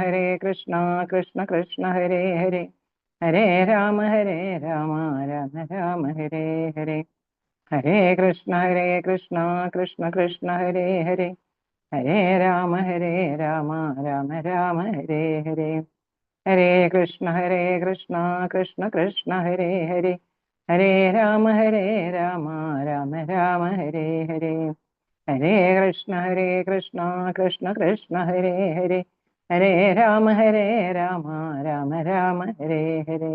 ഹരേ കൃഷ്ണ കൃഷ്ണ കൃഷ്ണ ഹരേ ഹരേ ഹരേ രാമ രാമ രാമ ഹരേ ഹരേ ഹരേ കൃഷ്ണ കൃഷ്ണ കൃഷ്ണ ഹരേ ഹരേ ഹരേ രാമ രാമ രാമ ഹരേ ഹരേ ഹരേ കൃഷ്ണ കൃഷ്ണ കൃഷ്ണ ഹരേ ഹരേ ഹരേ രാമ രാമ രാമ ഹരേ ഹരേ ഹരേ കൃഷ്ണ കൃഷ്ണ കൃഷ്ണ ഹരേ ഹരേ ഹരേ രാമ രാമ രാമ ഹരേ ഹരേ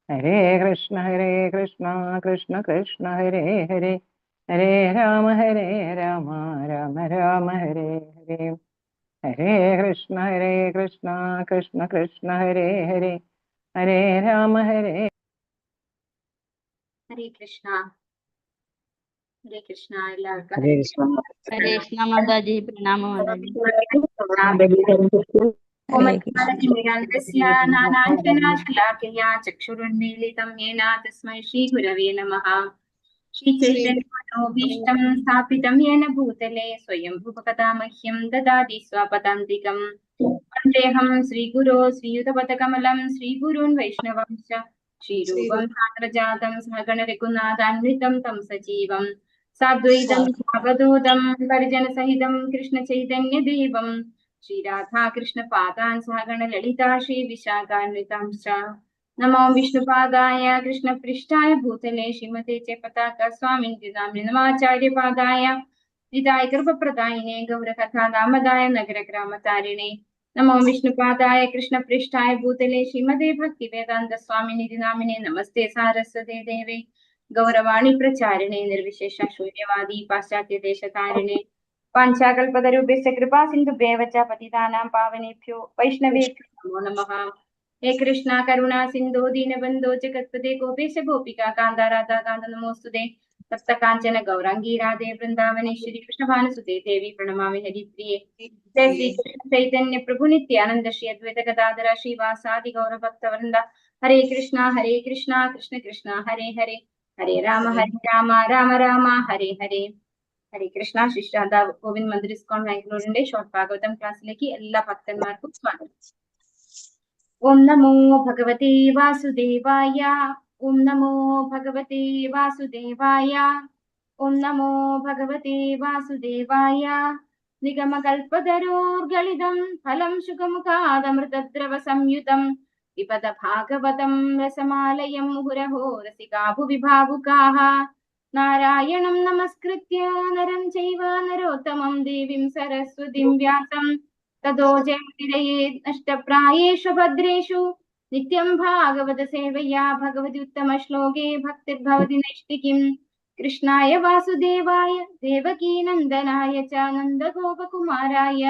ഹരേ കൃഷ്ണ കൃഷ്ണ ഹരേ ഹരേ ഹരേ രാമ രാമ രാമ ഹരേ ഹരേ ഹരേ കൃഷ്ണ കൃഷ്ണ ഹരേ ഹരേ ഹരേ രാമ ഹരേ കൃഷ്ണ എല്ലാവർക്കും ഹരേ കൃഷ്ണ മാതാജി പ്രണാമം ചക്ഷുരുന്മീലിതം യേന തസ്മൈ ശ്രീ ഗുരവേ നമഃ. ശ്രീചൈതന്യമനോഭീഷ്ടം സ്ഥാപിതം യേന ഭൂതലേ സ്വയം ഭൂപകഥാമഹ്യം ദദാതി സ്വപദാന്തികം. വന്ദേഹം ശ്രീഗുരോ ശ്രീയുതപദകമലം ശ്രീഗുരുൻ വൈഷ്ണവംശ ശ്രീരൂപം സാന്ദ്രജാതം സഹഗണ രഘുനാഥാന്വിതം തം സജീവം സാദ്വൈതം ഭാഗവതോദം പരിജനസഹിതം കൃഷ്ണ ചൈതന്യദേവം ശ്രീരാധാകൃഷ്ണ പാദാൻ സഹഗണ ലളിതാ ശ്രീ വിശാഖാന്വിതാംശ. നമോ വിഷ്ണുപാദായ കൃഷ്ണപൃഷ്ഠായ ഭൂതലേ ശ്രീമതേ പതാക സ്വാമിനി നമാചാര്യപാദായ നിതായ കൃപപ്രദായിനെ ഗൗരകഥാദാമദായ നഗരഗ്രാമതാരിണേ. നമോ വിഷ്ണുപാദായ കൃഷ്ണപൃഷ്ഠായ ഭൂതലേ ശ്രീമതേ ഭക്തിവേദാന്ത സ്വാമിനി നാമിനെ നമസ്തേ സാരസ്വതേ ദേവേ ഗൗരവാണി പ്രചാരിണേ നിർവിശേഷ ശൂന്യവാദി പാശ്ചാത്യദേശതാരിണേ. വാഞ്ചാകൽപതരുഭ്യശ്ച കൃപാ സിന്ധുഭ്യേവ ച പതിതാനാം പാവനേഭ്യോ വൈഷ്ണവേഭ്യോ നമോ നമഃ. ഹേ കൃഷ്ണ കരുണാ സിന്ധോ ദീനബന്ധോ ജഗത്പതേ ഗോപേശ ഗോപികാ കാന്ത രാധാ കാന്ത നമോസ്തുതേ. തപ്ത കാഞ്ചന ഗൗരാംഗീ രാധേ വൃന്ദാവനേശ്വരി കൃഷ്ണഭാനുസുതേ ദേവി പ്രണമാമി ഹരിപ്രിയേ. ജയ ശ്രീ കൃഷ്ണ ചൈതന്യ പ്രഭു നിത്യാനന്ദ ശ്രീ അദ്വൈത ഗദാധര ശ്രീവാസാദി ഗൗരഭക്തവൃന്ദ. ഹരേ കൃഷ്ണ കൃഷ്ണ കൃഷ്ണ ഹരേ ഹരേ ഹരേ രാമ രാമ രാമ ഹരേ ഹരേ. ഹരേ കൃഷ്ണ. ശ്രീ രാധാ ഗോവിന്ദ് മന്ദിർ ഇസ്കോൺ ബാംഗ്ലൂരിന്റെ ഷോർട്ട് ഭാഗവതം ക്ലാസ്സിലേക്ക് എല്ലാ ഭക്തന്മാർക്കും സ്വാഗതം. ഓം നമോ ഭഗവതേ വാസുദേവായ. ഓം നമോ ഭഗവതേ വാസുദേവായ. ഓം നമോ ഭഗവതേ വാസുദേവായ. നിഗമകൽപതരോർഗളിതം ഫലം ശുഖമുഖാദമൃതദ്രവ സംയുതം വിപദ ഭാഗവതം രസമാലയം മുഹുരഹോ രസികാ ഭുവി ഭാവുകാഃ. നാരായണം നമസ്കൃത്യ നരം ചൈവ നരോത്തമം ദേവീം സരസ്വതീം വ്യാസം തതോ ജയതിരയേത് നഷ്ടപ്രായേഷു ഭദ്രേഷു. നിത്യം ഭാഗവത സേവയാ ഭഗവതി ഉത്തമ ശ്ലോകേ ഭക്തിർഭവതി നൈഷ്ഠികീം. കൃഷ്ണായ വാസുദേവായ ദേവകീ നന്ദനായ ച നന്ദഗോപകുമാരായ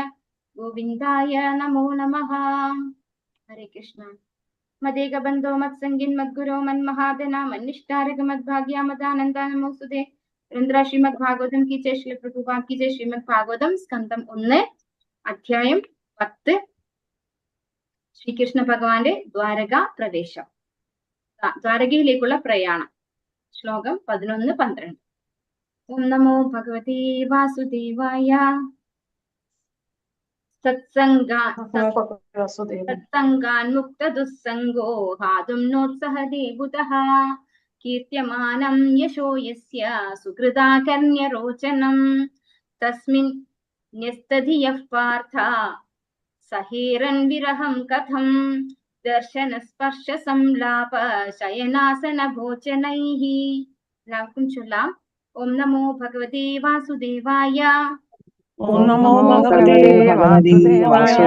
ഗോവിന്ദായ നമോ നമഃ. ഹരേ കൃഷ്ണ. മദേക ബന്ധോ മത്സംഗിൻ മദ്ഗുരോ മന്മഹാദന മന്നിഷ്ഠാരക മദ്ഭാഗ്യ മദാനന്ദ നമോസ്തുതേ. വൃന്ദ ശ്രീമദ് ഭാഗവതം കി ജയ. ശ്രീ പ്രഭുപാദ് കി ജയ. ശ്രീമദ് ഭാഗവതം സ്കന്ധം 1 അധ്യായം 10. ശ്രീകൃഷ്ണ ഭഗവാന്റെ ദ്വാരക പ്രവേശം, ദ്വാരകയിലേക്കുള്ള പ്രയാണം. ശ്ലോകം 11-12. ഓം നമോ ഭഗവതേ വാസുദേവായ. സത്സംഗാൻ മുക്ത ദുസ്സംഗോ ഹാതും നോത്സഹതേ ബുധഃ. കീർത്യമാനം യശോ യസ്യ സുകൃതാകർണ്യരോചനം. തസ്മിൻ ന്യസ്തധിയഃ പാർത്ഥ സഹേരൻ വിരഹം കഥം. ദർശന സ്പർശ സംലാപ ശയനാസന ഭോജനൈഃ. എല്ലാവർക്കും ചൊല്ലാം. ഓം നമോ ഭഗവതേ വാസുദേവായ. ഓം നമോ ഭഗവതേ വാസുദേവായ.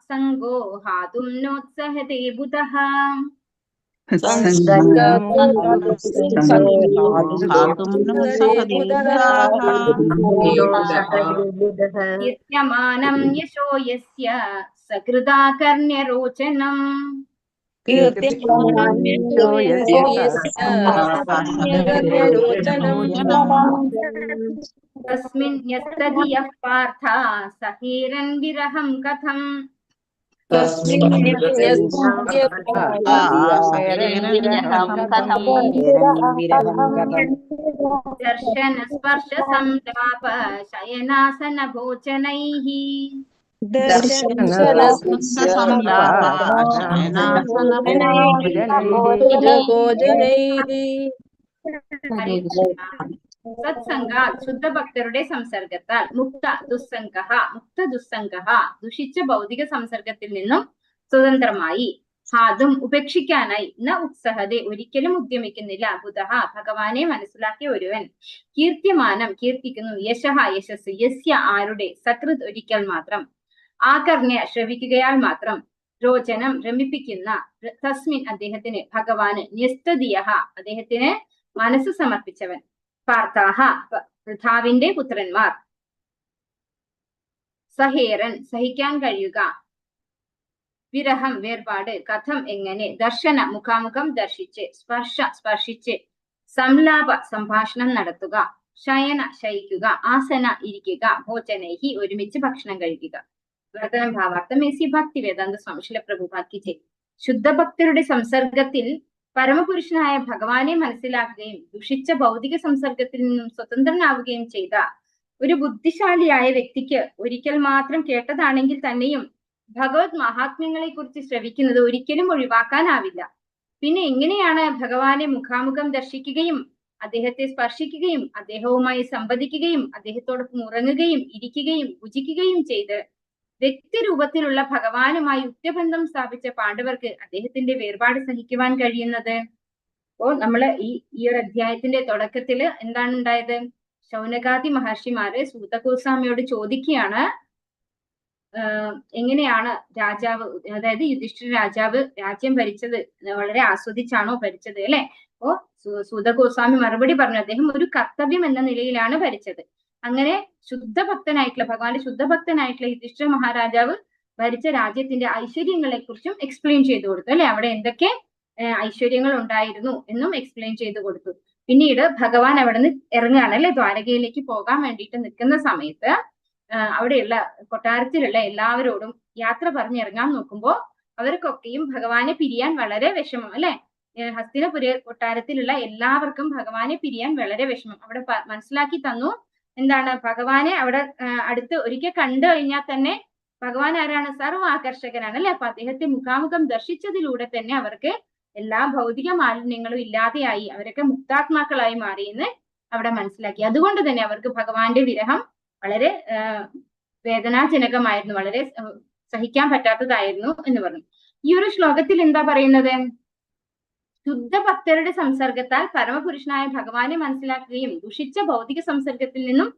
സംഗോ ഹാതും നോത്സഹതേ ബുധഃ. കീർത്യമാനം യശോ യസ്യ സകൃതാകർണ്യരോചനം. തസ്മിൻ യസ്തധിയഃ പാർത്ഥ സഹേരൻ വിരഹം കഥം. ദർശന സ്പർശ സംലാപ ശയനാസന ഭോജനൈഃ സത്സംഗ ശുദ്ധഭക്തരുടെ സംസർഗത്താൽ മുക്ത ദുസ്സംഗ ദുഷിച്ച ഭൗതിക സംസർഗത്തിൽ നിന്നും സ്വതന്ത്രമായി ഹാതും ഉപേക്ഷിക്കാനായി ന ഉത്സഹതെ ഒരിക്കലും ഉദ്യമിക്കുന്നില്ല ബുധഃ ഭഗവാനെ മനസ്സിലാക്കിയ ഒരുവൻ കീർത്തിമാനം കീർത്തിക്കുന്നു യശഃ യശസ് യസ്യ ആരുടെ സകൃത് ഒരിക്കൽ മാത്രം ആകർണ്യ ശ്രവിക്കുകയാൽ മാത്രം രോചനം രമിപ്പിക്കുന്ന തസ്മിൻ അദ്ദേഹത്തിന് ഭഗവാന് ന്യസ്തദിയഃ അദ്ദേഹത്തിന് മനസ്സ് സമർപ്പിച്ചവൻ പാർത്ഥാഹ പൃഥാവിന്റെ പുത്രന്മാർ സഹേരൻ സഹിക്കാൻ കഴിയുക വിരഹം വേർപാട് കഥം എങ്ങനെ ദർശന മുഖാമുഖം ദർശിച്ച് സ്പർശിച്ച് സംലാപ സംഭാഷണം നടത്തുക ശയന ശയിക്കുക ആസന ഇരിക്കുക ഭോജനൈഹി ഒരുമിച്ച് ഭക്ഷണം കഴിക്കുക വർത്തനം ഭാവാർത്ഥം എസി ഭക്തി വേദാന്ത സ്വാമിശീല പ്രഭുപാക്കിച്ച് ശുദ്ധഭക്തരുടെ സംസർഗത്തിൽ പരമപുരുഷനായ ഭഗവാനെ മനസ്സിലാക്കുകയും ദുഷിച്ച ഭൗതിക സംസർഗത്തിൽ നിന്നും സ്വതന്ത്രനാവുകയും ചെയ്ത ഒരു ബുദ്ധിശാലിയായ വ്യക്തിക്ക് ഒരിക്കൽ മാത്രം കേട്ടതാണെങ്കിൽ തന്നെയും ഭഗവത് മഹാത്മ്യങ്ങളെ കുറിച്ച് ശ്രവിക്കുന്നത് ഒരിക്കലും ഒഴിവാക്കാനാവില്ല. പിന്നെ എങ്ങനെയാണ് ഭഗവാനെ മുഖാമുഖം ദർശിക്കുകയും അദ്ദേഹത്തെ സ്പർശിക്കുകയും അദ്ദേഹവുമായി സംവദിക്കുകയും അദ്ദേഹത്തോടൊപ്പം ഉറങ്ങുകയും ഇരിക്കുകയും ഭുജിക്കുകയും ചെയ്ത് വ്യക്തിരൂപത്തിലുള്ള ഭഗവാനുമായി ഉറ്റബന്ധം സ്ഥാപിച്ച പാണ്ഡവർക്ക് അദ്ദേഹത്തിന്റെ വേർപാട് സഹിക്കുവാൻ കഴിയുന്നത്? അപ്പോ നമ്മള് ഈ ഒരു അധ്യായത്തിന്റെ തുടക്കത്തില് എന്താണ് ഉണ്ടായത്? ശൗനകാദി മഹർഷിമാര് സൂതഗോസ്വാമിയോട് ചോദിക്കുകയാണ്, എങ്ങനെയാണ് രാജാവ്, അതായത് യുധിഷ്ഠിര രാജാവ് രാജ്യം ഭരിച്ചത് വളരെ ആസ്വദിച്ചാണോ ഭരിച്ചത് അല്ലെ? അപ്പോ സൂതഗോസ്വാമി മറുപടി പറഞ്ഞു, അദ്ദേഹം ഒരു കർത്തവ്യം എന്ന നിലയിലാണ് ഭരിച്ചത്. അങ്ങനെ ശുദ്ധഭക്തനായിട്ടുള്ള ഭഗവാന്റെ ശുദ്ധഭക്തനായിട്ടുള്ള യുധിഷ്ഠിര മഹാരാജാവ് ഭരിച്ച രാജ്യത്തിന്റെ ഐശ്വര്യങ്ങളെ കുറിച്ചും എക്സ്പ്ലെയിൻ ചെയ്തു കൊടുത്തു അല്ലെ. അവിടെ എന്തൊക്കെ ഐശ്വര്യങ്ങൾ ഉണ്ടായിരുന്നു എന്നും എക്സ്പ്ലെയിൻ ചെയ്തു കൊടുത്തു. പിന്നീട് ഭഗവാൻ അവിടെ നിന്ന് ഇറങ്ങുകയാണ് അല്ലെ, ദ്വാരകയിലേക്ക് പോകാൻ വേണ്ടിയിട്ട് നിൽക്കുന്ന സമയത്ത് അവിടെയുള്ള കൊട്ടാരത്തിലുള്ള എല്ലാവരോടും യാത്ര പറഞ്ഞിറങ്ങാൻ നോക്കുമ്പോൾ അവർക്കൊക്കെയും ഭഗവാനെ പിരിയാൻ വളരെ വിഷമം അല്ലെ. ഹസ്തിനപുര കൊട്ടാരത്തിലുള്ള എല്ലാവർക്കും ഭഗവാനെ പിരിയാൻ വളരെ വിഷമം. അവിടെ മനസ്സിലാക്കി തന്നു എന്താണ്, ഭഗവാനെ അവിടെ അടുത്ത് ഒരിക്കൽ കണ്ടു കഴിഞ്ഞാൽ തന്നെ ഭഗവാൻ ആരാണ്? സർവ്വ ആകർഷകനാണ് അല്ലെ. അപ്പൊ അദ്ദേഹത്തെ മുഖാമുഖം ദർശിച്ചതിലൂടെ തന്നെ അവർക്ക് എല്ലാ ഭൗതിക മാലിന്യങ്ങളും ഇല്ലാതെയായി, അവരൊക്കെ മുക്താത്മാക്കളായി മാറിയെന്ന് അവിടെ മനസ്സിലാക്കി. അതുകൊണ്ട് തന്നെ അവർക്ക് ഭഗവാന്റെ വിരഹം വളരെ വേദനാജനകമായിരുന്നു, വളരെ സഹിക്കാൻ പറ്റാത്തതായിരുന്നു എന്ന് പറഞ്ഞു. ഈ ഒരു ശ്ലോകത്തിൽ എന്താ പറയുന്നത്? ശുദ്ധഭക്തരുടെ സംസർഗത്താൽ പരമപുരുഷനായ ഭഗവാനെ മനസ്സിലാക്കുകയും ദുഷിച്ച ഭൗതിക സംസർഗത്തിൽ നിന്നും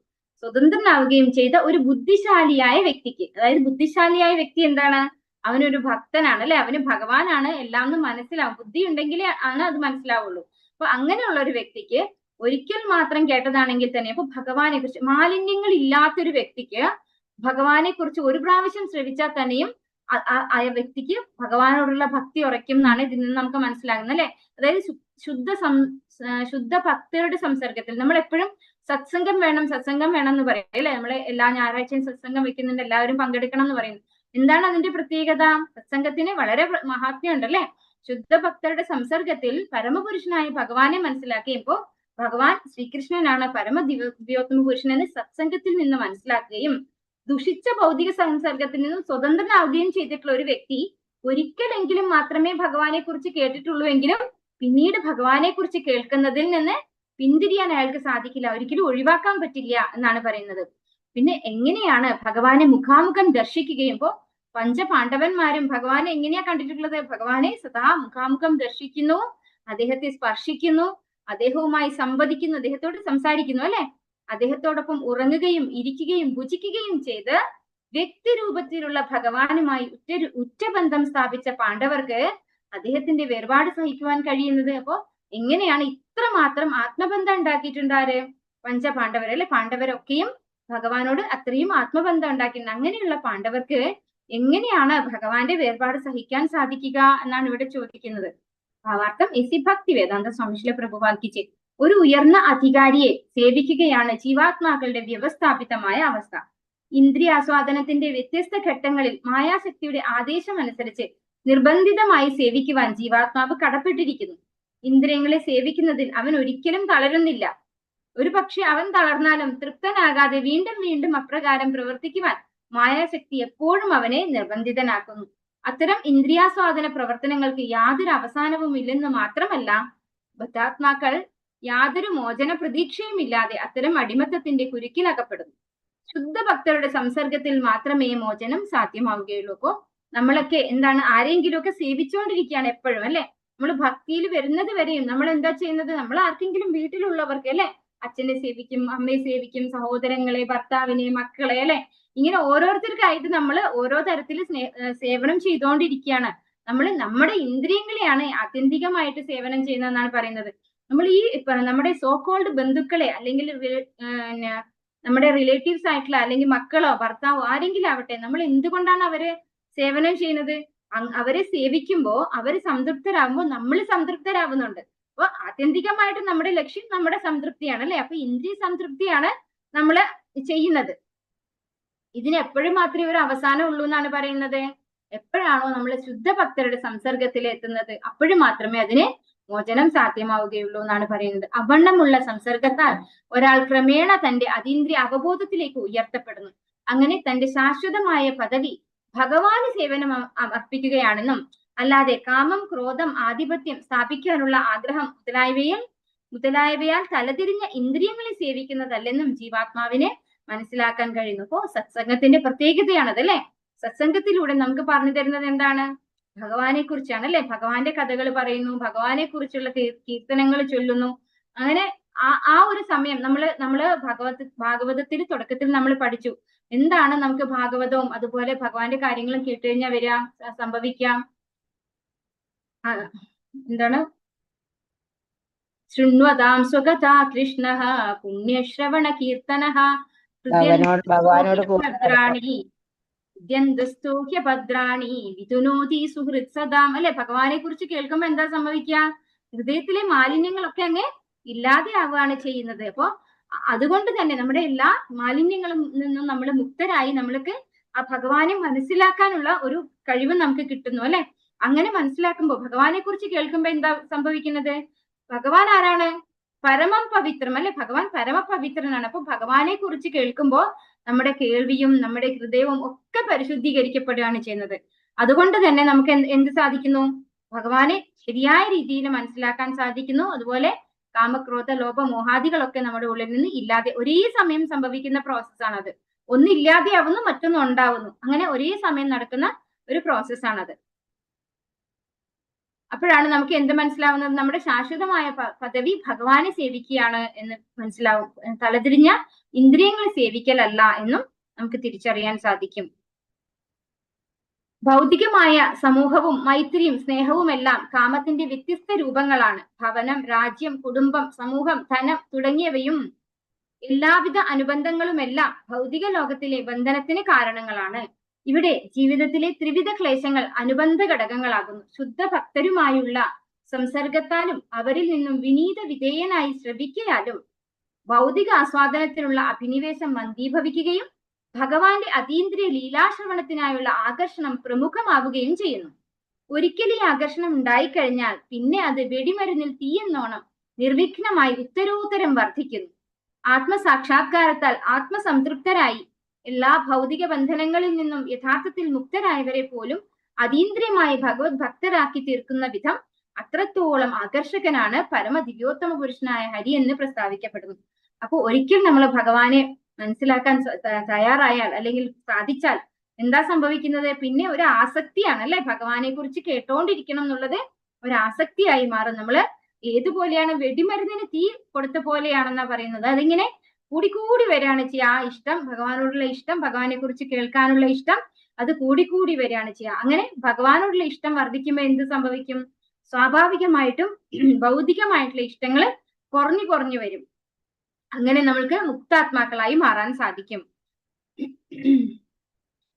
സ്വതന്ത്രനാവുകയും ചെയ്ത ഒരു ബുദ്ധിശാലിയായ വ്യക്തിക്ക്, അതായത് ബുദ്ധിശാലിയായ വ്യക്തി എന്താണ്? അവനൊരു ഭക്തനാണ് അല്ലെ, അവന് ഭഗവാനാണ് എല്ലാം എന്ന് മനസ്സിലാവും. ബുദ്ധി ഉണ്ടെങ്കിലേ ആണ് അത് മനസ്സിലാവുള്ളൂ. അപ്പൊ അങ്ങനെയുള്ള ഒരു വ്യക്തിക്ക് ഒരിക്കൽ മാത്രം കേട്ടതാണെങ്കിൽ തന്നെ, അപ്പൊ ഭഗവാനെ കുറിച്ച് മാലിന്യങ്ങൾ ഇല്ലാത്തൊരു വ്യക്തിക്ക് ഭഗവാനെ കുറിച്ച് ഒരു പ്രാവശ്യം ശ്രവിച്ചാൽ തന്നെയും ആ വ്യക്തിക്ക് ഭഗവാനോടുള്ള ഭക്തി ഉറയ്ക്കും എന്നാണ് ഇതിൽ നിന്ന് നമുക്ക് മനസ്സിലാകുന്നത് അല്ലെ. അതായത് ശുദ്ധ ഭക്തരുടെ സംസർഗത്തിൽ നമ്മൾ എപ്പോഴും സത്സംഗം വേണം എന്ന് പറയും അല്ലെ. നമ്മളെ എല്ലാ ഞായറാഴ്ചയും സത്സംഗം വെക്കുന്നുണ്ട്, എല്ലാവരും പങ്കെടുക്കണം എന്ന് പറയുന്നു. എന്താണ് അതിന്റെ പ്രത്യേകത? സത്സംഗത്തിന് വളരെ മഹാത്മ്യം ഉണ്ടല്ലേ. ശുദ്ധഭക്തരുടെ സംസർഗത്തിൽ പരമപുരുഷനായ ഭഗവാനെ മനസ്സിലാക്കിയപ്പോ ഭഗവാൻ ശ്രീകൃഷ്ണനാണ് പരമ ദിവ്യോത്തമ പുരുഷൻ എന്ന് സത്സംഗത്തിൽ നിന്ന് മനസ്സിലാക്കുകയും ദുഷിച്ച ഭൗതിക സംസർഗത്തിൽ നിന്നും സ്വതന്ത്രനാവുകയും ചെയ്തിട്ടുള്ള ഒരു വ്യക്തി ഒരിക്കലെങ്കിലും മാത്രമേ ഭഗവാനെ കുറിച്ച് കേട്ടിട്ടുള്ളൂ എങ്കിലും പിന്നീട് ഭഗവാനെ കുറിച്ച് കേൾക്കുന്നതിൽ നിന്ന് പിന്തിരിയാൻ അയാൾക്ക് സാധിക്കില്ല, ഒരിക്കലും ഒഴിവാക്കാൻ പറ്റില്ല എന്നാണ് പറയുന്നത്. പിന്നെ എങ്ങനെയാണ് ഭഗവാനെ മുഖാമുഖം ദർശിക്കുകയും ഇപ്പോ പഞ്ചപാണ്ഡവന്മാരും ഭഗവാനെ എങ്ങനെയാ കണ്ടിട്ടുള്ളത്? ഭഗവാനെ സദാ മുഖാമുഖം ദർശിക്കുന്നു, അദ്ദേഹത്തെ സ്പർശിക്കുന്നു, അദ്ദേഹവുമായി സംവദിക്കുന്നു, അദ്ദേഹത്തോട് സംസാരിക്കുന്നു അല്ലെ. അദ്ദേഹത്തോടൊപ്പം ഉറങ്ങുകയും ഇരിക്കുകയും ഭുജിക്കുകയും ചെയ്ത് വ്യക്തിരൂപത്തിലുള്ള ഭഗവാനുമായി ഉറ്റബന്ധം സ്ഥാപിച്ച പാണ്ഡവർക്ക് അദ്ദേഹത്തിന്റെ വേർപാട് സഹിക്കുവാൻ കഴിയുന്നത്? അപ്പോ എങ്ങനെയാണ് ഇത്രമാത്രം ആത്മബന്ധം ഉണ്ടാക്കിയിട്ടുണ്ടാര്? പഞ്ചപാണ്ഡവർ അല്ലെ. പാണ്ഡവരൊക്കെയും ഭഗവാനോട് അത്രയും ആത്മബന്ധം ഉണ്ടാക്കിയിട്ടുണ്ട്. അങ്ങനെയുള്ള പാണ്ഡവർക്ക് എങ്ങനെയാണ് ഭഗവാന്റെ വേർപാട് സഹിക്കാൻ സാധിക്കുക എന്നാണ് ഇവിടെ ചോദിക്കുന്നത്. ഭാവാർത്ഥം എസി ഭക്തി വേദാന്ത സ്വാമിശീല പ്രഭുപാക്കിച്ച് ഒരു ഉയർന്ന അധികാരിയെ സേവിക്കുകയാണ് ജീവാത്മാക്കളുടെ വ്യവസ്ഥാപിതമായ അവസ്ഥ. ഇന്ദ്രിയാസ്വാദനത്തിന്റെ വ്യത്യസ്ത ഘട്ടങ്ങളിൽ മായാശക്തിയുടെ ആദേശം അനുസരിച്ച് നിർബന്ധിതമായി സേവിക്കുവാൻ ജീവാത്മാവ് കടപ്പെട്ടിരിക്കുന്നു. ഇന്ദ്രിയങ്ങളെ സേവിക്കുന്നതിൽ അവൻ ഒരിക്കലും തളരുന്നില്ല. ഒരു പക്ഷെ അവൻ തളർന്നാലും തൃപ്തനാകാതെ വീണ്ടും വീണ്ടും അപ്രകാരം പ്രവർത്തിക്കുവാൻ മായാശക്തി എപ്പോഴും അവനെ നിർബന്ധിതനാക്കുന്നു. അത്തരം ഇന്ദ്രിയാസ്വാദന പ്രവർത്തനങ്ങൾക്ക് യാതൊരു അവസാനവും ഇല്ലെന്ന് മാത്രമല്ല, ബദ്ധാത്മാക്കൾ യാതൊരു മോചന പ്രതീക്ഷയും ഇല്ലാതെ അത്തരം അടിമത്തത്തിന്റെ കുരുക്കിലകപ്പെടുന്നു. ശുദ്ധ ഭക്തരുടെ സംസർഗത്തിൽ മാത്രമേ മോചനം സാധ്യമാവുകയുള്ളൂ. അപ്പോ നമ്മളൊക്കെ എന്താണ്, ആരെങ്കിലും ഒക്കെ സേവിച്ചുകൊണ്ടിരിക്കുകയാണ് എപ്പോഴും, അല്ലെ? നമ്മൾ ഭക്തിയിൽ വരുന്നത് വരെയും നമ്മൾ എന്താ ചെയ്യുന്നത്? നമ്മൾ ആർക്കെങ്കിലും വീട്ടിലുള്ളവർക്ക്, അല്ലെ, അച്ഛനെ സേവിക്കും, അമ്മയെ സേവിക്കും, സഹോദരങ്ങളെ, ഭർത്താവിനെ, മക്കളെ, അല്ലെ, ഇങ്ങനെ ഓരോരുത്തർക്കായിട്ട് നമ്മൾ ഓരോ തരത്തിൽ സേവനം ചെയ്തുകൊണ്ടിരിക്കുകയാണ്. നമ്മൾ നമ്മുടെ ഇന്ദ്രിയങ്ങളെയാണ് ആത്യന്തികമായിട്ട് സേവനം ചെയ്യുന്നതെന്നാണ് പറയുന്നത്. നമ്മൾ ഈ നമ്മുടെ സോ കോൾഡ് ബന്ധുക്കളെ അല്ലെങ്കിൽ നമ്മുടെ റിലേറ്റീവ്സ് ആയിട്ടുള്ള അല്ലെങ്കിൽ മക്കളോ ഭർത്താവോ ആരെങ്കിലും ആവട്ടെ, നമ്മൾ എന്തുകൊണ്ടാണ് അവരെ സേവനം ചെയ്യുന്നത്? അവരെ സേവിക്കുമ്പോ അവര് സംതൃപ്തരാകുമ്പോൾ നമ്മൾ സംതൃപ്തരാകുന്നുണ്ട്. അപ്പൊ ആത്യന്തികമായിട്ട് നമ്മുടെ ലക്ഷ്യം നമ്മുടെ സംതൃപ്തിയാണ്, അല്ലെ? അപ്പൊ ഇന്ദ്രിയ സംതൃപ്തിയാണ് നമ്മൾ ചെയ്യുന്നത്. ഇതിന് എപ്പോഴും മാത്രമേ ഒരു അവസാനം ഉള്ളൂ എന്നാണ് പറയുന്നത്. എപ്പോഴാണോ നമ്മൾ ശുദ്ധ ഭക്തരുടെ സംസർഗത്തിൽ എത്തുന്നത്, അപ്പോഴും മാത്രമേ അതിന് മോചനം സാധ്യമാവുകയുള്ളൂ എന്നാണ് പറയുന്നത്. അവണ്ണമുള്ള സംസർഗത്താൽ ഒരാൾ ക്രമേണ തന്റെ അതീന്ദ്രിയ അവബോധത്തിലേക്ക് ഉയർത്തപ്പെടുന്നു. അങ്ങനെ തന്റെ ശാശ്വതമായ പദവി ഭഗവാന് സേവനം അർപ്പിക്കുകയാണെന്നും അല്ലാതെ കാമം, ക്രോധം, ആധിപത്യം സ്ഥാപിക്കാനുള്ള ആഗ്രഹം മുതലായവയാൽ തലതിരിഞ്ഞ ഇന്ദ്രിയങ്ങളെ സേവിക്കുന്നതല്ലെന്നും ജീവാത്മാവിനെ മനസ്സിലാക്കാൻ കഴിയുന്നു. അപ്പോ സത്സംഗത്തിന്റെ പ്രത്യേകതയാണത്, അല്ലെ? സത്സംഗത്തിലൂടെ നമുക്ക് പറഞ്ഞു തരുന്നത് എന്താണ്? ഭഗവാനെ കുറിച്ചാണ്, അല്ലെ? ഭഗവാന്റെ കഥകൾ പറയുന്നു, ഭഗവാനെ കുറിച്ചുള്ള കീർത്തനങ്ങൾ ചൊല്ലുന്നു. അങ്ങനെ ആ ഒരു സമയം നമ്മള് ഭാഗവതത്തിൽ തുടക്കത്തിൽ നമ്മൾ പഠിച്ചു എന്താണ് നമുക്ക് ഭാഗവതവും അതുപോലെ ഭഗവാന്റെ കാര്യങ്ങളും കേട്ട് കഴിഞ്ഞാൽ സംഭവിക്കാം. എന്താണ്? ശൃണ്വതാം സ്വഗതാ കൃഷ്ണഃ പുണ്യശ്രവണ കീർത്തനഃ ഭദ്രാണി ഭദ്രാണി വിതുനോതി സുഹൃത് സദാം. അല്ലെ? ഭഗവാനെ കുറിച്ച് കേൾക്കുമ്പോ എന്താ സംഭവിക്കുക? ഹൃദയത്തിലെ മാലിന്യങ്ങളൊക്കെ അങ്ങ് ഇല്ലാതെ ആവുകയാണ് ചെയ്യുന്നത്. അപ്പോ അതുകൊണ്ട് തന്നെ നമ്മുടെ എല്ലാ മാലിന്യങ്ങളിൽ നിന്നും നമ്മൾ മുക്തരായി നമ്മൾക്ക് ആ ഭഗവാനെ മനസ്സിലാക്കാനുള്ള ഒരു കഴിവ് നമുക്ക് കിട്ടുന്നു, അല്ലെ? അങ്ങനെ മനസ്സിലാക്കുമ്പോൾ ഭഗവാനെ കുറിച്ച് കേൾക്കുമ്പോ എന്താ സംഭവിക്കുന്നത്? ഭഗവാൻ ആരാണ്? പരമം പവിത്രം, അല്ലെ? ഭഗവാൻ പരമപവിത്രനാണ്. അപ്പൊ ഭഗവാനെ കുറിച്ച് കേൾക്കുമ്പോൾ നമ്മുടെ കേൾവിയും നമ്മുടെ ഹൃദയവും ഒക്കെ പരിശുദ്ധീകരിക്കപ്പെടുകയാണ് ചെയ്യുന്നത്. അതുകൊണ്ട് തന്നെ നമുക്ക് എന്ത് സാധിക്കുന്നു? ഭഗവാനെ ശരിയായ രീതിയിൽ മനസ്സിലാക്കാൻ സാധിക്കുന്നു. അതുപോലെ കാമക്രോധ ലോഭ മോഹാദികളൊക്കെ നമ്മുടെ ഉള്ളിൽ നിന്ന് ഇല്ലാതെ ഒരേ സമയം സംഭവിക്കുന്ന പ്രോസസ്സാണത്. ഒന്ന് ഇല്ലാതെയാവുന്നു, മറ്റൊന്ന് ഉണ്ടാവുന്നു. അങ്ങനെ ഒരേ സമയം നടക്കുന്ന ഒരു പ്രോസസ്സാണത്. അപ്പോഴാണ് നമുക്ക് എന്ത് മനസ്സിലാവുന്നത്? നമ്മുടെ ശാശ്വതമായ പദവി ഭഗവാനെ സേവിക്കുകയാണ് എന്ന് മനസ്സിലാവും. തലതിരിഞ്ഞ ഇന്ദ്രിയങ്ങളെ സേവിക്കലല്ല എന്നും നമുക്ക് തിരിച്ചറിയാൻ സാധിക്കും. ഭൗതികമായ സമൂഹവും മൈത്രിയും സ്നേഹവും എല്ലാം കാമത്തിന്റെ വ്യത്യസ്ത രൂപങ്ങളാണ്. ഭവനം, രാജ്യം, കുടുംബം, സമൂഹം, ധനം തുടങ്ങിയവയും എല്ലാവിധ അനുബന്ധങ്ങളുമെല്ലാം ഭൗതിക ലോകത്തിലെ ബന്ധനത്തിന് കാരണങ്ങളാണ്. ഇവിടെ ജീവിതത്തിലെ ത്രിവിധ ക്ലേശങ്ങൾ അനുബന്ധ ഘടകങ്ങളാകുന്നു. ശുദ്ധ ഭക്തരുമായുള്ള സംസർഗത്താലും അവരിൽ നിന്നും വിനീത വിധേയനായി ശ്രവിക്കയാലും ഭൗതിക ആസ്വാദനത്തിനുള്ള അഭിനിവേശം മന്ദീഭവിക്കുകയും ഭഗവാന്റെ അതീന്ദ്രിയ ലീലാശ്രവണത്തിനായുള്ള ആകർഷണം പ്രമുഖമാവുകയും ചെയ്യുന്നു. ഒരിക്കൽ ഈ ആകർഷണം ഉണ്ടായിക്കഴിഞ്ഞാൽ പിന്നെ അത് വെടിമരുന്നിൽ തീയെന്നോണം നിർവിഘ്നമായി ഉത്തരോത്തരം വർദ്ധിക്കുന്നു. ആത്മസാക്ഷാത്കാരത്താൽ ആത്മസംതൃപ്തരായി എല്ലാ ഭൗതിക ബന്ധനങ്ങളിൽ നിന്നും യഥാർത്ഥത്തിൽ മുക്തരായവരെ പോലും അതീന്ദ്രിയമായി ഭഗവത് ഭക്തരാക്കി തീർക്കുന്ന വിധം അത്രത്തോളം ആകർഷകനാണ് പരമദിവ്യോത്തമ പുരുഷനായ ഹരി എന്ന് പ്രസ്താവിക്കപ്പെടുന്നു. അപ്പൊ ഒരിക്കൽ നമ്മൾ ഭഗവാനെ മനസ്സിലാക്കാൻ തയ്യാറായാൽ അല്ലെങ്കിൽ സാധിച്ചാൽ എന്താ സംഭവിക്കുന്നത്? പിന്നെ ഒരു ആസക്തിയാണ്, അല്ലെ? ഭഗവാനെ കുറിച്ച് കേട്ടോണ്ടിരിക്കണം എന്നുള്ളത് ഒരു ആസക്തിയായി മാറും. നമ്മള് ഏതുപോലെയാണ്? വെടിമരുന്നിന് തീ കൊടുത്ത പോലെയാണെന്നാ പറയുന്നത്. അതിങ്ങനെ കൂടിക്കൂടി വരികയാണ് ചെയ്യുക. ആ ഇഷ്ടം, ഭഗവാനോടുള്ള ഇഷ്ടം, ഭഗവാനെ കുറിച്ച് കേൾക്കാനുള്ള ഇഷ്ടം, അത് കൂടിക്കൂടി വരികയാണ് ചെയ്യുക. അങ്ങനെ ഭഗവാനോടുള്ള ഇഷ്ടം വർദ്ധിക്കുമ്പോൾ എന്ത് സംഭവിക്കും? സ്വാഭാവികമായിട്ടും ഭൗതികമായിട്ടുള്ള ഇഷ്ടങ്ങൾ കുറഞ്ഞു വരും. അങ്ങനെ നമ്മൾക്ക് മുക്താത്മാക്കളായി മാറാൻ സാധിക്കും.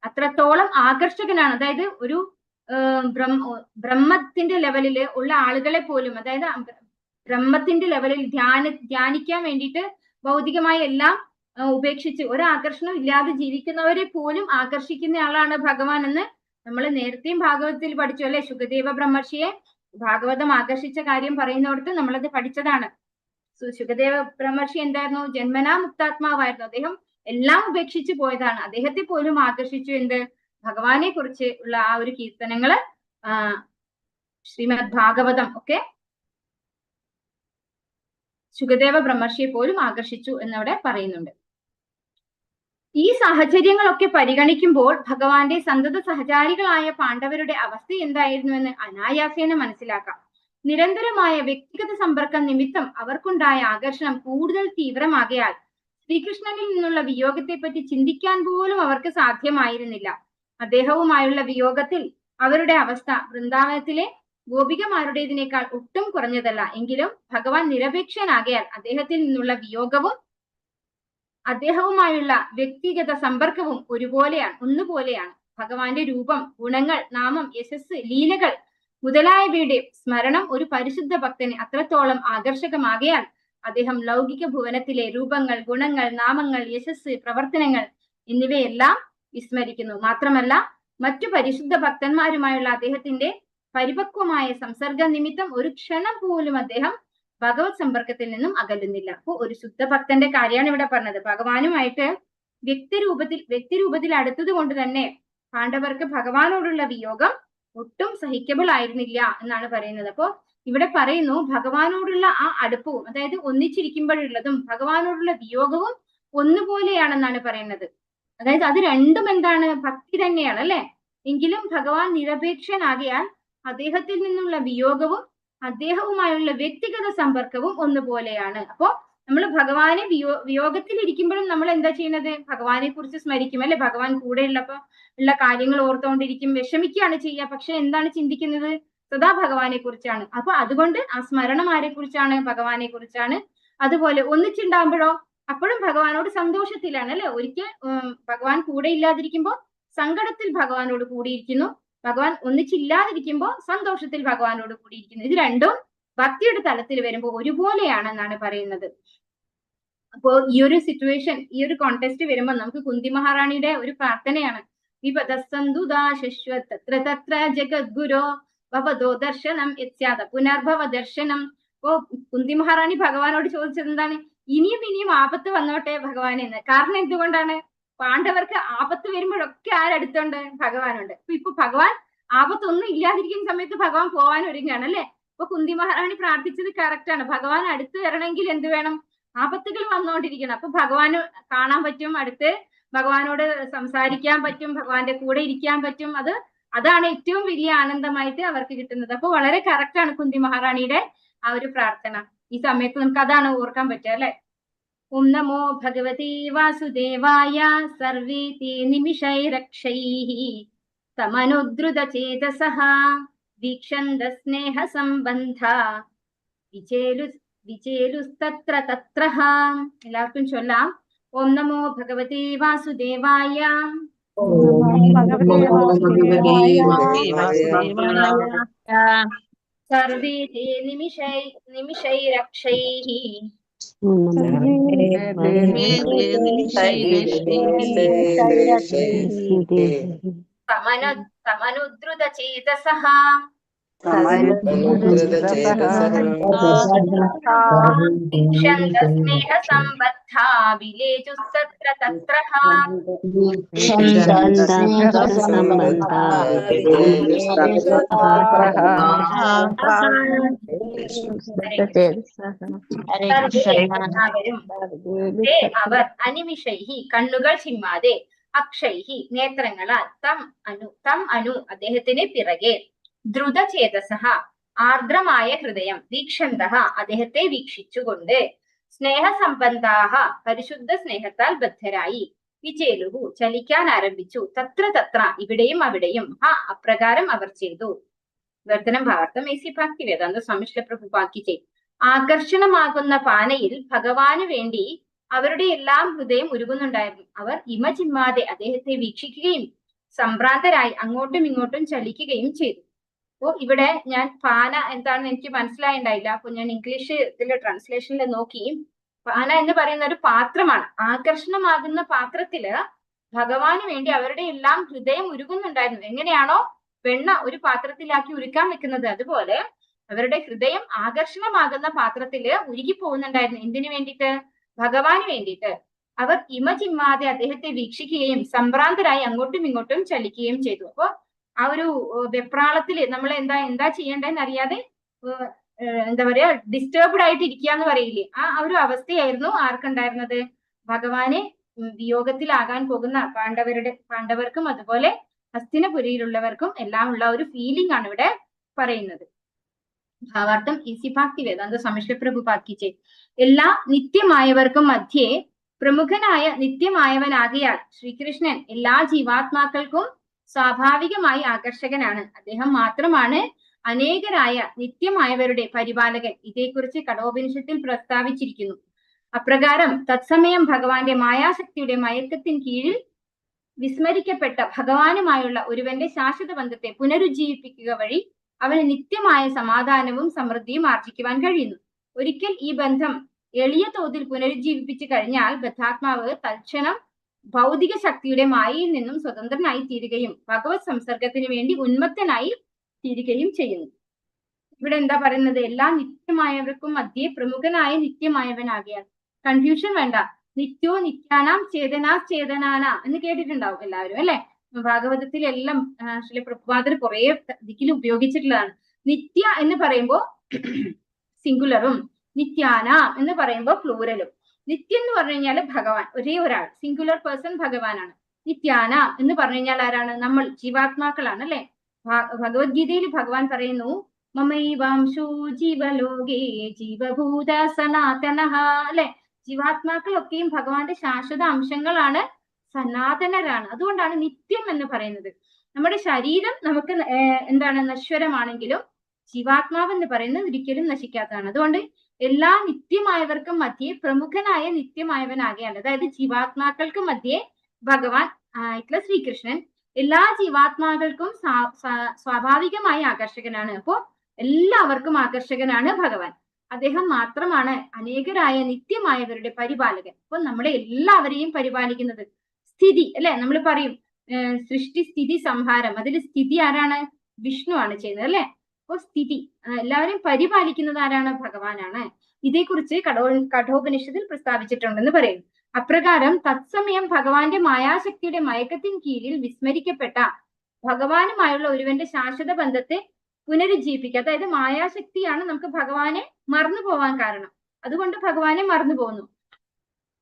അത്രത്തോളം ആകർഷകനാണ്. അതായത് ഒരു ബ്രഹ്മത്തിന്റെ ലെവലിൽ ഉള്ള ആളുകളെ പോലും, അതായത് ബ്രഹ്മത്തിന്റെ ലെവലിൽ ധ്യാനിക്കാൻ വേണ്ടിയിട്ട് ഭൗതികമായ എല്ലാം ഉപേക്ഷിച്ച് ഒരാകർഷണം ഇല്ലാതെ ജീവിക്കുന്നവരെ പോലും ആകർഷിക്കുന്ന ആളാണ് ഭഗവാൻ എന്ന് നമ്മൾ നേരത്തെയും ഭാഗവതത്തിൽ പഠിച്ചു അല്ലെ. ശുകദേവ ബ്രഹ്മർഷിയെ ഭാഗവതം ആകർഷിച്ച കാര്യം പറയുന്നിടത്ത് നമ്മളത് പഠിച്ചതാണ്. ശുകദേവ ബ്രഹ്മർഷി എന്തായിരുന്നു? ജന്മനാ മുക്താത്മാവായിരുന്നു. അദ്ദേഹം എല്ലാം ഉപേക്ഷിച്ച് പോയതാണ്. അദ്ദേഹത്തെ പോലും ആകർഷിച്ചു എന്ത്? ഭഗവാനെ കുറിച്ച് ഉള്ള ആ ഒരു കീർത്തനങ്ങള്, ശ്രീമദ് ഭാഗവതം ഒക്കെ ശുകദേവ ബ്രഹ്മർഷിയെ പോലും ആകർഷിച്ചു എന്നവിടെ പറയുന്നുണ്ട്. ഈ സാഹചര്യങ്ങളൊക്കെ പരിഗണിക്കുമ്പോൾ ഭഗവാന്റെ സന്തത സഹചാരികളായ പാണ്ഡവരുടെ അവസ്ഥ എന്തായിരുന്നുവെന്ന് അനായാസേന മനസ്സിലാക്കാം. നിരന്തരമായ വ്യക്തിഗത സമ്പർക്കം നിമിത്തം അവർക്കുണ്ടായ ആകർഷണം കൂടുതൽ തീവ്രമാകയാൽ ശ്രീകൃഷ്ണനിൽ നിന്നുള്ള വിയോഗത്തെ പറ്റി ചിന്തിക്കാൻ പോലും അവർക്ക് സാധ്യമായിരുന്നില്ല. അദ്ദേഹവുമായുള്ള വിയോഗത്തിൽ അവരുടെ അവസ്ഥ വൃന്ദാവനത്തിലെ ഗോപികമാരുടേതിനേക്കാൾ ഒട്ടും കുറഞ്ഞതല്ല. എങ്കിലും ഭഗവാൻ നിരപേക്ഷനാകയാൽ അദ്ദേഹത്തിൽ നിന്നുള്ള വിയോഗവും അദ്ദേഹവുമായുള്ള വ്യക്തിഗത സമ്പർക്കവും ഒന്നുപോലെയാണ്. ഭഗവാന്റെ രൂപം, ഗുണങ്ങൾ, നാമം, യശസ്, ലീലകൾ മുതലായവയുടെ സ്മരണം ഒരു പരിശുദ്ധ ഭക്തന് അത്രത്തോളം ആകർഷകമാകയാൽ അദ്ദേഹം ലൗകിക ഭുവനത്തിലെ രൂപങ്ങൾ, ഗുണങ്ങൾ, നാമങ്ങൾ, യശസ്, പ്രവർത്തനങ്ങൾ എന്നിവയെല്ലാം വിസ്മരിക്കുന്നു. മാത്രമല്ല മറ്റു പരിശുദ്ധ ഭക്തന്മാരുമായുള്ള അദ്ദേഹത്തിന്റെ പരിപക്വമായ സംസർഗ നിമിത്തം ഒരു ക്ഷണം പോലും അദ്ദേഹം ഭഗവത് സമ്പർക്കത്തിൽ നിന്നും അകലുന്നില്ല. അപ്പോ ഒരു ശുദ്ധ ഭക്തന്റെ കാര്യമാണ് ഇവിടെ പറഞ്ഞത്. ഭഗവാനുമായിട്ട് വ്യക്തിരൂപത്തിൽ അടുത്തത് കൊണ്ട് തന്നെ പാണ്ഡവർക്ക് ഭഗവാനോടുള്ള വിയോഗം ഒട്ടും സഹിക്കബിൾ ആയിരുന്നില്ല എന്നാണ് പറയുന്നത്. അപ്പോ ഇവിടെ പറയുന്നു ഭഗവാനോടുള്ള ആ അടുപ്പവും, അതായത് ഒന്നിച്ചിരിക്കുമ്പോഴുള്ളതും ഭഗവാനോടുള്ള വിയോഗവും ഒന്നുപോലെയാണെന്നാണ് പറയുന്നത്. അതായത് അത് രണ്ടും എന്താണ്? ഭക്തി തന്നെയാണ് അല്ലെ. എങ്കിലും ഭഗവാൻ നിരപേക്ഷനാകയാൽ അദ്ദേഹത്തിൽ നിന്നുള്ള വിയോഗവും അദ്ദേഹവുമായുള്ള വ്യക്തിഗത സമ്പർക്കവും ഒന്നുപോലെയാണ്. അപ്പോ നമ്മൾ ഭഗവാനെ വിയോഗത്തിൽ ഇരിക്കുമ്പോഴും നമ്മൾ എന്താ ചെയ്യുന്നത്? ഭഗവാനെ കുറിച്ച് സ്മരിക്കും അല്ലെ. ഭഗവാൻ കൂടെ ഉള്ള കാര്യങ്ങൾ ഓർത്തുകൊണ്ടിരിക്കും, വിഷമിക്കുകയാണ് ചെയ്യുക. പക്ഷെ എന്താണ് ചിന്തിക്കുന്നത്? സദാ ഭഗവാനെ കുറിച്ചാണ്. അപ്പൊ അതുകൊണ്ട് ആ സ്മരണം ആരെ കുറിച്ചാണ്? ഭഗവാനെ കുറിച്ചാണ്. അതുപോലെ ഒന്നിച്ചുണ്ടാകുമ്പോഴോ അപ്പോഴും ഭഗവാനോട് സന്തോഷത്തിലാണ് അല്ലെ. ഒരിക്കൽ ഭഗവാൻ കൂടെ ഇല്ലാതിരിക്കുമ്പോൾ സങ്കടത്തിൽ ഭഗവാനോട് കൂടിയിരിക്കുന്നു, ഭഗവാൻ ഒന്നിച്ചില്ലാതിരിക്കുമ്പോൾ സന്തോഷത്തിൽ ഭഗവാനോട് കൂടിയിരിക്കുന്നു. ഇത് രണ്ടും ഭക്തിയുടെ തലത്തിൽ വരുമ്പോൾ ഒരുപോലെയാണെന്നാണ് പറയുന്നത്. അപ്പോ ഈ ഒരു സിറ്റുവേഷൻ, ഈ ഒരു കോണ്ടെക്സ്റ്റ് വരുമ്പോൾ നമുക്ക് കുന്തി മഹാറാണിയുടെ ഒരു പ്രാർത്ഥനയാണ്. വിപദസന്തുദാശശ്വ തത്ര ജഗദ്ഗുരോ ഭവദോ ദർശനം യസ്യാദ പുനർഭവ ദർശനം. അപ്പോ കുന്തി മഹാറാണി ഭഗവാനോട് ചോദിച്ചത് എന്താണ്? ഇനിയും ആപത്ത് വന്നോട്ടെ ഭഗവാനെ എന്ന്. കാരണം എന്തുകൊണ്ടാണ്? പാണ്ഡവർക്ക് ആപത്ത് വരുമ്പോഴൊക്കെ ആരടുത്തുണ്ട്? ഭഗവാനുണ്ട്. ഇപ്പൊ ഭഗവാൻ ആപത്തൊന്നും ഇല്ലാതിരിക്കുന്ന സമയത്ത് ഭഗവാൻ പോവാൻ ഒരുങ്ങാണ് അല്ലെ. അപ്പൊ കുന്തി മഹാറാണി പ്രാർത്ഥിച്ചത് കറക്റ്റ് ആണ്. ഭഗവാൻ അടുത്ത് വരണമെങ്കിൽ എന്ത് വേണം? ആപത്തുകൾ വന്നുകൊണ്ടിരിക്കണം. അപ്പൊ ഭഗവാന് കാണാൻ പറ്റും, അടുത്ത് ഭഗവാനോട് സംസാരിക്കാൻ പറ്റും, ഭഗവാന്റെ കൂടെ ഇരിക്കാൻ പറ്റും. അതാണ് ഏറ്റവും വലിയ ആനന്ദമായിട്ട് അവർക്ക് കിട്ടുന്നത്. അപ്പൊ വളരെ കറക്റ്റ് ആണ് കുന്തി മഹാറാണിയുടെ ആ ഒരു പ്രാർത്ഥന. ഈ സമയത്ത് നമുക്ക് അതാണ് ഓർക്കാൻ പറ്റുക അല്ലെ. ഓം നമോ ഭഗവതി വാസുദേവായ സർവീതി നിമിഷൈരക്ഷൈഃ തമനുദ്രുത ചേതസഃ വീക്ഷന്ത സ്നേഹ സംബന്ധ വിചേലുസ്തത്ര തത്രഃ. എല്ലാവർക്കും ചൊല്ലാം. ഓം നമോ ഭഗവതി വാസുദേവായ സർവീതി നിമിഷൈരക്ഷൈഃ തമനുദ്രുത ചേതസഃ വീക്ഷന്ത സ്നേഹ സംബദ്ധാ വിലേജുസ്തത്ര തത്രഃ. അവർ അനിമിഷൈഹി കണ്ണുകൾ ചിമ്മാതെ, അക്ഷൈഹി നേത്രങ്ങളാൽ, തം അനു അദ്ദേഹത്തിന് പിറകെ, ദ്രുതചേതസഃ ആർദ്രമായ ഹൃദയം, വീക്ഷന്തഃ അദ്ദേഹത്തെ വീക്ഷിച്ചുകൊണ്ട്, സ്നേഹസംബന്ധാഹ പരിശുദ്ധ സ്നേഹത്താൽ ബദ്ധരായി, വിചേലുഹു ചലിക്കാൻ ആരംഭിച്ചു, തത്ര ഇവിടെയും അവിടെയും, അപ്രകാരം അവർ ചെയ്തു. വർത്തനം ഭാവാർത്ഥം എസി ഭക്തിവേദാന്ത സ്വാമി ശ്രീ പ്രഭുപാദ് ചെയ്തു. ആകർഷണമാകുന്ന പാനയിൽ ഭഗവാന് വേണ്ടി അവരുടെ എല്ലാം ഹൃദയം ഉരുകുന്നുണ്ടായിരുന്നു. അവർ ഇമചിമ്മാതെ അദ്ദേഹത്തെ വീക്ഷിക്കുകയും സംഭ്രാന്തരായി അങ്ങോട്ടും ഇങ്ങോട്ടും ചലിക്കുകയും ചെയ്തു. അപ്പോ ഇവിടെ ഞാൻ പാന എന്താണെന്ന് എനിക്ക് മനസ്സിലായിണ്ടായില്ല. അപ്പൊ ഞാൻ ഇംഗ്ലീഷ് ഇതിലെ ട്രാൻസ്ലേഷനിൽ നോക്കി. പാന എന്ന് പറയുന്ന ഒരു പാത്രമാണ്. ആകർഷണമാകുന്ന പാത്രത്തില് ഭഗവാന് വേണ്ടി അവരുടെ എല്ലാം ഹൃദയം ഉരുകുന്നുണ്ടായിരുന്നു. എങ്ങനെയാണോ വെണ്ണ ഒരു പാത്രത്തിലാക്കി ഉരുക്കാൻ വെക്കുന്നത്, അതുപോലെ അവരുടെ ഹൃദയം ആകർഷണമാകുന്ന പാത്രത്തില് ഉരുകി പോകുന്നുണ്ടായിരുന്നു. എന്തിനു വേണ്ടിയിട്ട്? ഭഗവാന് വേണ്ടിയിട്ട്. അവർ ഇമചിമ്മാതെ അദ്ദേഹത്തെ വീക്ഷിക്കുകയും സംഭ്രാന്തരായി അങ്ങോട്ടും ഇങ്ങോട്ടും ചലിക്കുകയും ചെയ്തു. അപ്പൊ ആ ഒരു വെപ്രാളത്തില് നമ്മൾ എന്താ ചെയ്യേണ്ടതെന്ന് അറിയാതെ എന്താ പറയാ, ഡിസ്റ്റർബ്ഡ് ആയിട്ട് ഇരിക്കുക എന്ന് പറയില്ലേ, ആ ഒരു അവസ്ഥയായിരുന്നു ആർക്കുണ്ടായിരുന്നത്? ഭഗവാനെ വിയോഗത്തിലാകാൻ പോകുന്ന പാണ്ഡവർക്കും അതുപോലെ ഹസ്തിനപുരിയിലുള്ളവർക്കും എല്ലാം ഉള്ള ഒരു ഫീലിംഗ് ആണ് ഇവിടെ പറയുന്നത്. ഭാവാർത്ഥം ഈസി ഭക്തി വേദാന്ത സമിശ്ര പ്രഭുപാദ് കി ജയ്. എല്ലാ നിത്യമായവർക്കും മധ്യേ പ്രമുഖനായ നിത്യമായവനാകിയാൽ ശ്രീകൃഷ്ണൻ എല്ലാ ജീവാത്മാക്കൾക്കും സ്വാഭാവികമായി ആകർഷകനാണ്. അദ്ദേഹം മാത്രമാണ് അനേകരായ നിത്യമായവരുടെ പരിപാലകൻ. ഇതേക്കുറിച്ച് കഠോപനിഷത്തിൽ പ്രസ്താവിച്ചിരിക്കുന്നു. അപ്രകാരം തത്സമയം ഭഗവാന്റെ മായാശക്തിയുടെ മയക്കത്തിന് കീഴിൽ വിസ്മരിക്കപ്പെട്ട ഭഗവാനുമായുള്ള ഒരുവന്റെ ശാശ്വത ബന്ധത്തെ പുനരുജ്ജീവിപ്പിക്കുക വഴി അവന് നിത്യമായ സമാധാനവും സമൃദ്ധിയും ആർജിക്കുവാൻ കഴിയുന്നു. ഒരിക്കൽ ഈ ബന്ധം എളിയ തോതിൽ പുനരുജ്ജീവിപ്പിച്ചു കഴിഞ്ഞാൽ ബദ്ധാത്മാവ് തൽക്ഷണം ഭൗതിക ശക്തിയുടെ മായയിൽ നിന്നും സ്വതന്ത്രനായി തീരുകയും ഭഗവത് സംസർഗത്തിന് വേണ്ടി ഉന്മത്തനായി തീരുകയും ചെയ്യുന്നു. ഇവിടെ എന്താ പറയുന്നത്? എല്ലാ നിത്യമായവർക്കും മധ്യേ പ്രമുഖനായ നിത്യമായവനാകിയാൽ. കൺഫ്യൂഷൻ വേണ്ട. നിത്യോ നിത്യാനാം ചേതനാ ചേതനാന എന്ന് കേട്ടിട്ടുണ്ടാവും എല്ലാവരും അല്ലെ? ഭാഗവതത്തിലെല്ലാം ശ്രീ പ്രഭുപാദർ കുറെ ദിക്കിൽ ഉപയോഗിച്ചിട്ടുള്ളതാണ്. നിത്യ എന്ന് പറയുമ്പോ സിംഗുലറും നിത്യാന എന്ന് പറയുമ്പോൾ പ്ലൂരലും. നിത്യം എന്ന് പറഞ്ഞു കഴിഞ്ഞാൽ ഭഗവാൻ, ഒരേ ഒരാൾ, സിംഗുലർ പേഴ്സൺ ഭഗവാനാണ്. നിത്യാന എന്ന് പറഞ്ഞു കഴിഞ്ഞാൽ ആരാണ്? നമ്മൾ ജീവാത്മാക്കളാണ് അല്ലെ? ഭഗവത്ഗീതയിൽ ഭഗവാൻ പറയുന്നു, മമൈവാംശോ ജീവലോകേ ജീവഭൂത സനാതനഃ അല്ലെ? ജീവാത്മാക്കളൊക്കെയും ഭഗവാന്റെ ശാശ്വത അംശങ്ങളാണ്, സനാതനരാണ്. അതുകൊണ്ടാണ് നിത്യം എന്ന് പറയുന്നത്. നമ്മുടെ ശരീരം നമുക്ക് എന്താണ് നശ്വരമാണെങ്കിലും ജീവാത്മാവ് എന്ന് പറയുന്നത് ഒരിക്കലും നശിക്കാത്തതാണ്. അതുകൊണ്ട് എല്ലാ നിത്യമായവർക്കും മധ്യേ പ്രമുഖനായ നിത്യമായവനാകിയാൽ, അതായത് ജീവാത്മാക്കൾക്ക് മധ്യേ ഭഗവാൻ ആയിട്ടുള്ള ശ്രീകൃഷ്ണൻ എല്ലാ ജീവാത്മാക്കൾക്കും സ്വാഭാവികമായി ആകർഷകനാണ്. അപ്പോ എല്ലാവർക്കും ആകർഷകനാണ് ഭഗവാൻ. അദ്ദേഹം മാത്രമാണ് അനേകരായ നിത്യമായവരുടെ പരിപാലകൻ. അപ്പൊ നമ്മളെ എല്ലാവരെയും പരിപാലിക്കുന്നത്. സ്ഥിതി അല്ലെ, നമ്മൾ പറയും സൃഷ്ടി സ്ഥിതി സംഹാരം, അതിൽ സ്ഥിതി ആരാണ്? വിഷ്ണു ആണ് ചെയ്യുന്നത് അല്ലെ? അപ്പൊ സ്ഥിതി എല്ലാവരെയും പരിപാലിക്കുന്നത് ആരാണ്? ഭഗവാനാണ്. ഇതേക്കുറിച്ച് കഠോപനിഷത്തിൽ പ്രസ്താവിച്ചിട്ടുണ്ടെന്ന് പറയും. അപ്രകാരം തത്സമയം ഭഗവാന്റെ മായാശക്തിയുടെ മയക്കത്തിന് കീഴിൽ വിസ്മരിക്കപ്പെട്ട ഭഗവാനുമായുള്ള ഒരുവന്റെ ശാശ്വത ബന്ധത്തെ പുനരുജ്ജീവിപ്പിക്കുക. അതായത് മായാശക്തിയാണ് നമുക്ക് ഭഗവാനെ മറന്നു പോവാൻ കാരണം. അതുകൊണ്ട് ഭഗവാനെ മറന്നു പോകുന്നു.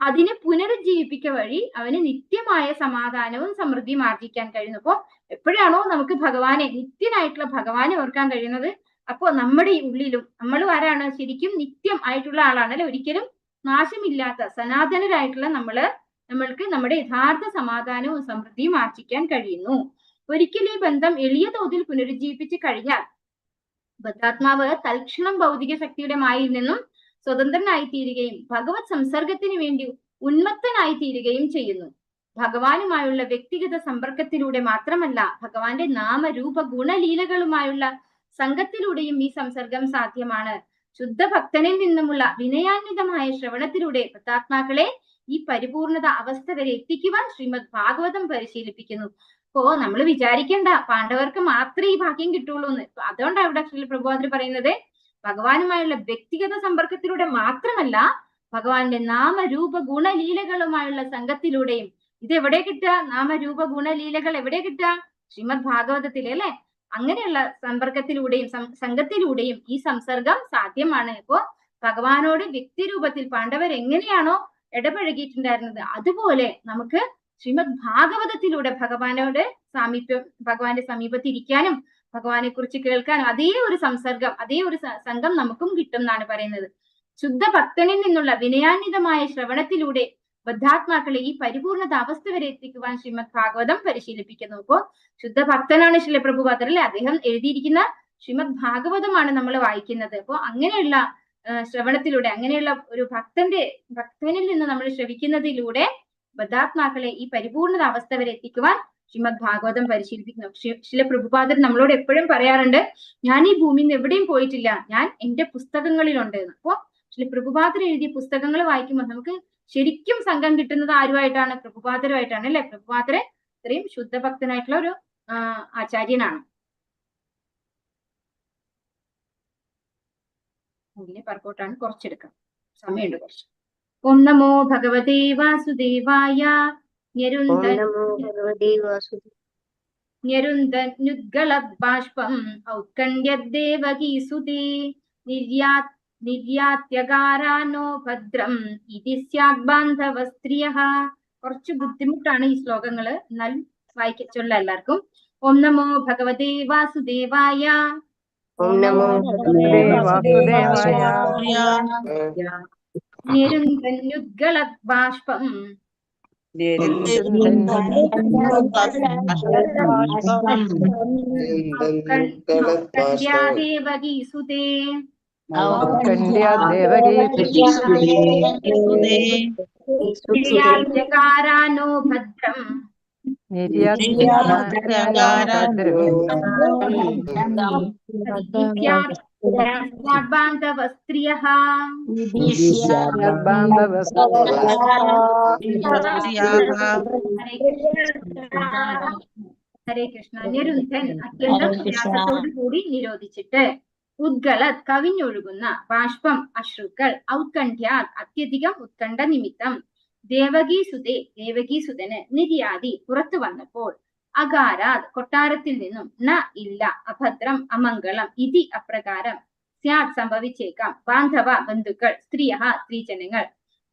അതിനെ പുനരുജ്ജീവിപ്പിക്കുക വഴി അവന് നിത്യമായ സമാധാനവും സമൃദ്ധിയും ആർജിക്കാൻ കഴിയുന്നു. അപ്പോ എപ്പോഴാണോ നമുക്ക് ഭഗവാനെ, നിത്യനായിട്ടുള്ള ഭഗവാനെ ഓർക്കാൻ കഴിയുന്നത്, അപ്പോ നമ്മുടെ ഉള്ളിലും നമ്മളും ആരാണ്? ശരിക്കും നിത്യം ആയിട്ടുള്ള ആളാണ് അല്ലെ? ഒരിക്കലും നാശമില്ലാത്ത സനാതനരായിട്ടുള്ള നമ്മൾക്ക് നമ്മുടെ യഥാർത്ഥ സമാധാനവും സമൃദ്ധിയും ആർജിക്കാൻ കഴിയുന്നു. ഒരിക്കൽ ഈ ബന്ധം എളിയ തോതിൽ പുനരുജ്ജീവിപ്പിച്ച് കഴിഞ്ഞാൽ ബദ്ധാത്മാവ് തൽക്ഷണം ഭൗതിക ശക്തിയുടെ മായയിൽ നിന്നും സ്വതന്ത്രനായി തീരുകയും ഭഗവത് സംസർഗത്തിന് വേണ്ടി ഉന്മത്തനായി തീരുകയും ചെയ്യുന്നു. ഭഗവാനുമായുള്ള വ്യക്തിഗത സമ്പർക്കത്തിലൂടെ മാത്രമല്ല, ഭഗവാന്റെ നാമരൂപ ഗുണലീലകളുമായുള്ള സംഘത്തിലൂടെയും ഈ സംസർഗം സാധ്യമാണ്. ശുദ്ധ ഭക്തനിൽ നിന്നുമുള്ള വിനയാന്വിതമായ ശ്രവണത്തിലൂടെ ബദ്ധാത്മാക്കളെ ഈ പരിപൂർണത അവസ്ഥ വരെ എത്തിക്കുവാൻ ശ്രീമദ് ഭാഗവതം പരിശീലിപ്പിക്കുന്നു. അപ്പോ നമ്മൾ വിചാരിക്കേണ്ട പാണ്ഡവർക്ക് മാത്രമേ ഈ ഭാഗ്യം കിട്ടുള്ളൂ എന്ന്. അതുകൊണ്ടാണ് ഇവിടെ ശ്രീ പ്രഭുപാദർ പറയുന്നത്, ഭഗവാനുമായുള്ള വ്യക്തിഗത സമ്പർക്കത്തിലൂടെ മാത്രമല്ല, ഭഗവാന്റെ നാമരൂപ ഗുണലീലകളുമായുള്ള സംഘത്തിലൂടെയും. ഇത് എവിടെ കിട്ടുക? നാമരൂപ ഗുണലീലകൾ എവിടെ കിട്ടുക? ശ്രീമദ് ഭാഗവതത്തിലെ അല്ലെ? അങ്ങനെയുള്ള സമ്പർക്കത്തിലൂടെയും സംഘത്തിലൂടെയും ഈ സംസർഗം സാധ്യമാണ്. ഇപ്പോ ഭഗവാനോട് വ്യക്തിരൂപത്തിൽ പാണ്ഡവർ എങ്ങനെയാണോ ഇടപഴകിയിട്ടുണ്ടായിരുന്നത്, അതുപോലെ നമുക്ക് ശ്രീമദ് ഭാഗവതത്തിലൂടെ ഭഗവാനോട് ഭഗവാന്റെ സമീപത്തിരിക്കാനും ഭഗവാനെ കുറിച്ച് കേൾക്കാനും അതേ ഒരു സംസർഗം, അതേ ഒരു സംഘം നമുക്കും കിട്ടും എന്നാണ് പറയുന്നത്. ശുദ്ധ ഭക്തനിൽ നിന്നുള്ള വിനയാന്വിതമായ ശ്രവണത്തിലൂടെ ബദ്ധാത്മാക്കളെ ഈ പരിപൂർണത അവസ്ഥ വരെ എത്തിക്കുവാൻ ശ്രീമദ് ഭാഗവതം പരിശീലിപ്പിക്കുന്നു. അപ്പോ ശുദ്ധ ഭക്തനാണ് ശ്രീ പ്രഭുപാദർ അല്ലെ? അദ്ദേഹം എഴുതിയിരിക്കുന്ന ശ്രീമദ് ഭാഗവതമാണ് നമ്മൾ വായിക്കുന്നത്. അപ്പോ അങ്ങനെയുള്ള ശ്രവണത്തിലൂടെ, അങ്ങനെയുള്ള ഒരു ഭക്തനിൽ നിന്ന് നമ്മൾ ശ്രവിക്കുന്നതിലൂടെ ബദ്ധാത്മാക്കളെ ഈ പരിപൂർണത അവസ്ഥ വരെ എത്തിക്കുവാൻ ശ്രീമദ് ഭാഗവതം പരിശീലിപ്പിക്കുന്നു. ശ്രീല പ്രഭുപാദർ നമ്മളോട് എപ്പോഴും പറയാറുണ്ട്, ഞാൻ ഈ ഭൂമിയിൽ നിന്ന് എവിടെയും പോയിട്ടില്ല, ഞാൻ എന്റെ പുസ്തകങ്ങളിലുണ്ട് എന്ന്. അപ്പോ പ്രഭുപാദർ എഴുതിയ പുസ്തകങ്ങൾ വായിക്കുമ്പോൾ നമുക്ക് ശരിക്കും സംഘം കിട്ടുന്നത് ആരുമായിട്ടാണ്? പ്രഭുപാദരുമായിട്ടാണ് അല്ലെ. പ്രഭുപാദര് ഇത്രയും ശുദ്ധഭക്തനായിട്ടുള്ള ഒരു ആചാര്യനാണ്. അതിന് പറക്കോട്ടാണ്, കുറച്ചെടുക്കാം, സമയമുണ്ട് കുറച്ച്. ഓം നമോ ഭഗവതേ വാസുദേവായ. ന്യരുന്തനുദ്ഗളബാഷ്പം ഔത്കണ്ഠ്യദേവകീസുതേ നിർയാത്യകാരാനോ ഭദ്രം ഇതി സ്യാത് ബാന്ധവസ്ത്രിയഃ. കുറച്ച് ബുദ്ധിമുട്ടാണ് ഈ ശ്ലോകങ്ങള്, എന്നാലും വായിച്ചുള്ള എല്ലാവർക്കും. ഓം നമോ ഭഗവതേ വാസുദേവായ. ഓം നമോ ഭഗവതേ വാസുദേവായ. നിരുന്തനുദ്ഗളബാഷ്പം ദേവകീസുതേ നിർയാത്യകാരാനോ ഭദ്രം ബാന്ധവസ്ത്രിയഃ. ഹരേ കൃഷ്ണ. നിരുന്ധൻ അത്യന്തം വ്യാസത്തോടു കൂടി നിരോധിച്ചിട്ട്, ഉദ്ഗളത് കവിഞ്ഞൊഴുകുന്ന, ബാഷ്പം അശ്രുക്കൾ, ഔത്കണ്ഠ്യാത് അത്യധികം ഉത്കണ്ഠ നിമിത്തം, ദേവകീസുതേ ദേവകീസുതന്, നിര്യാതി പുറത്തു വന്നപ്പോൾ, അകാരാത് കൊട്ടാരത്തിൽ നിന്നും, ന ഇല്ല, അഭദ്രം അമംഗളം, ഇതി അപ്രകാരം, സ്യാത് സംഭവിച്ചേക്കാം, ബാന്ധവ ബന്ധുക്കൾ, സ്ത്രീയ സ്ത്രീജനങ്ങൾ.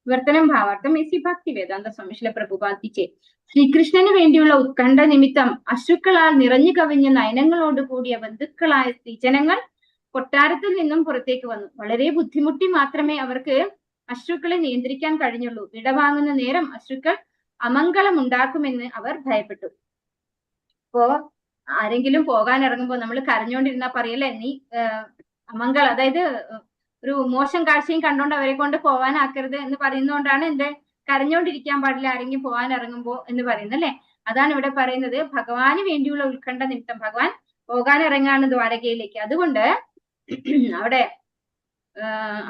വിവർത്തനം ഭാവാർത്ഥം എസി ഭക്തി വേദാന്ത സ്വാമി ശ്രീല പ്രഭുപാദിച്ചേ. ശ്രീകൃഷ്ണന് വേണ്ടിയുള്ള ഉത്കണ്ഠ നിമിത്തം അശ്രുക്കളാൽ നിറഞ്ഞു കവിഞ്ഞ നയനങ്ങളോട് കൂടിയ ബന്ധുക്കളായ സ്ത്രീജനങ്ങൾ കൊട്ടാരത്തിൽ നിന്നും പുറത്തേക്ക് വന്നു. വളരെ ബുദ്ധിമുട്ടി മാത്രമേ അവർക്ക് അശ്രുക്കളെ നിയന്ത്രിക്കാൻ കഴിഞ്ഞുള്ളൂ. വിടവാങ്ങുന്ന നേരം അശ്രുക്കൾ അമംഗളം ഉണ്ടാക്കുമെന്ന് അവർ ഭയപ്പെട്ടു. ഇപ്പോ ആരെങ്കിലും പോകാൻ ഇറങ്ങുമ്പോൾ നമ്മൾ കരഞ്ഞോണ്ടിരുന്നാ പറയല്ലേ, നീ അമംഗളം, അതായത് ഒരു മോശം കാഴ്ചയും കണ്ടോണ്ട് അവരെ കൊണ്ട് പോവാനാക്കരുത് എന്ന് പറയുന്നതുകൊണ്ടാണ് എന്ത്, കരഞ്ഞോണ്ടിരിക്കാൻ പാടില്ല ആരെങ്കിലും പോകാൻ ഇറങ്ങുമ്പോ എന്ന് പറയുന്നത് അല്ലെ. അതാണ് ഇവിടെ പറയുന്നത്, ഭഗവാന് വേണ്ടിയുള്ള ഉത്കണ്ഠ നിമിത്തം ഭഗവാൻ പോകാൻ ഇറങ്ങാണ് ദ്വാരകയിലേക്ക്. അതുകൊണ്ട് അവിടെ